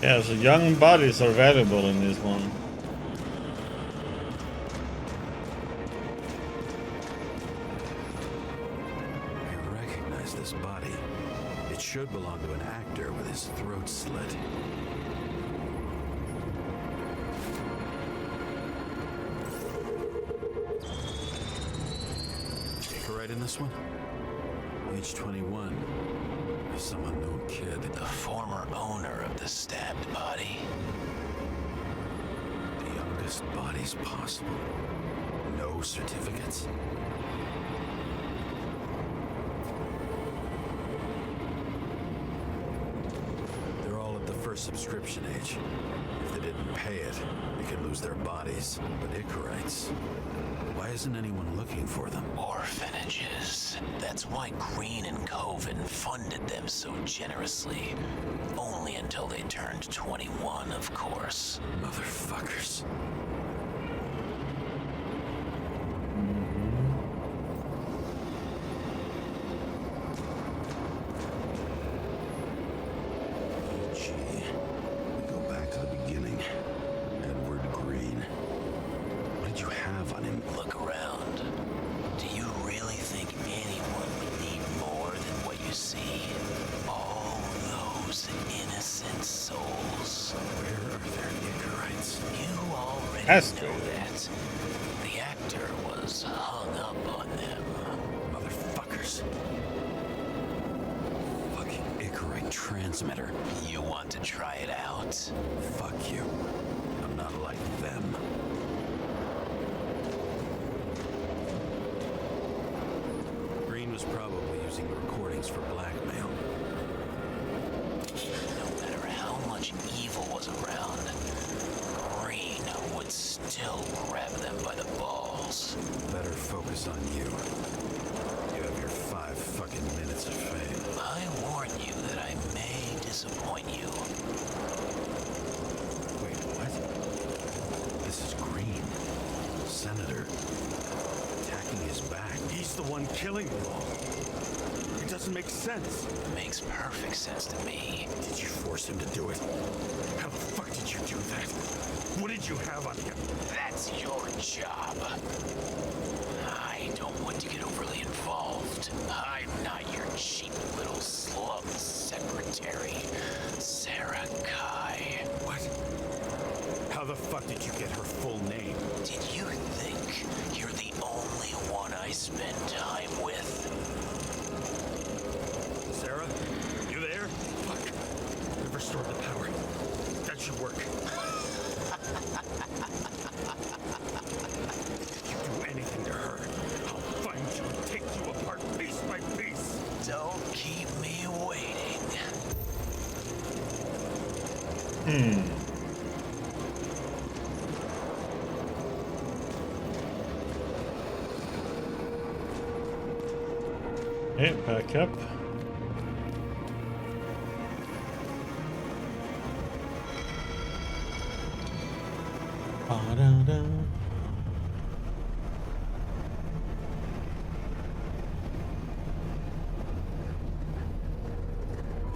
B: Yeah, so young bodies are valuable in this one.
A: I recognize this body. It should belong to an actor with his throat slit. Take in this one? Age 21. Some unknown kid.
J: The former owner of the stabbed body.
A: The youngest bodies possible. No certificates. They're all at the first subscription age. If they didn't pay it, they could lose their bodies. But Icarites, why isn't anyone looking for them?
J: Orphanages. That's why Green and Coven funded them so generously. Only until they turned 21, of course.
A: Motherfuckers. on him.
J: Look around. Do you really think anyone would need more than what you see? All those innocent souls.
A: Where are their Icarites?
J: You already
B: That's
J: know
B: true.
J: that. The actor was hung up on them.
A: Motherfuckers. Fucking Icarite transmitter.
J: You want to try it out?
A: Fuck you. I'm not like them. Green was probably using the recordings for blackmail.
J: No matter how much evil was around, Green would still grab them by the balls.
A: Better focus on you. You have your 5 fucking minutes of fame.
J: I warn you that I may disappoint you.
A: Wait, what? This is Green. Senator. Attacking his back.
E: He's the one killing them all. It doesn't make sense.
J: Makes perfect sense to me.
A: Did you force him to do it?
E: How the fuck did you do that? What did you have on him?
J: That's your job. I don't want to get overly involved. I'm not your cheap little slum secretary, Sarah Kai.
E: What? How the fuck did you get her full name?
J: Did you think you're the only one I spend time with?
E: Sarah? You there? Fuck. I've restored the power. That should work. If you do anything to her, I'll find you and take you apart piece by piece.
J: Don't keep me waiting.
B: Okay, back up. Ba-da-da.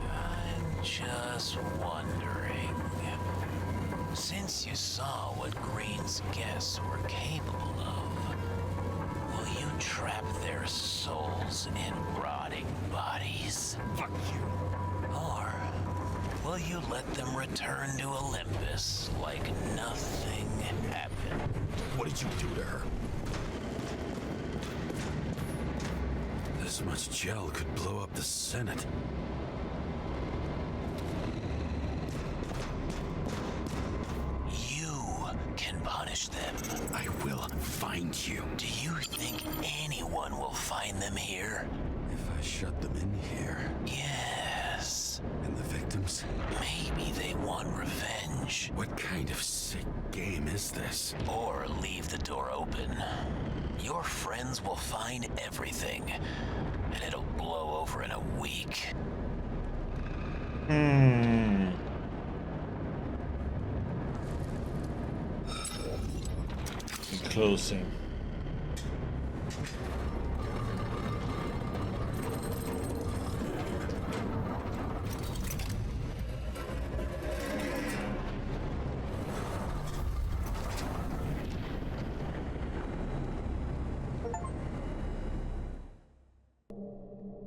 J: I'm just wondering, since you saw what Green's guests were capable of, will you trap their souls in rotting bodies?
E: Fuck you.
J: Or will you let them return to Olympus like nothing happened?
E: What did you do to her?
A: This much gel could blow up the Senate.
J: You can punish them.
A: I will find you.
J: Do you think anyone will find them here?
A: If I shut them in here,
J: Yes.
A: and the victims,
J: Maybe they want revenge.
A: what kind of sick game is this?
J: Or leave the door open. Your friends will find everything, and it'll blow over in a week.
B: Closing.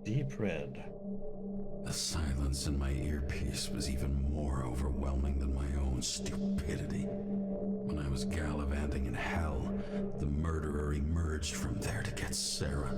B: Deep red.
A: The silence in my earpiece was even more overwhelming than my own stupidity. When I was gallivanting in hell, the murderer emerged from there to get Sarah.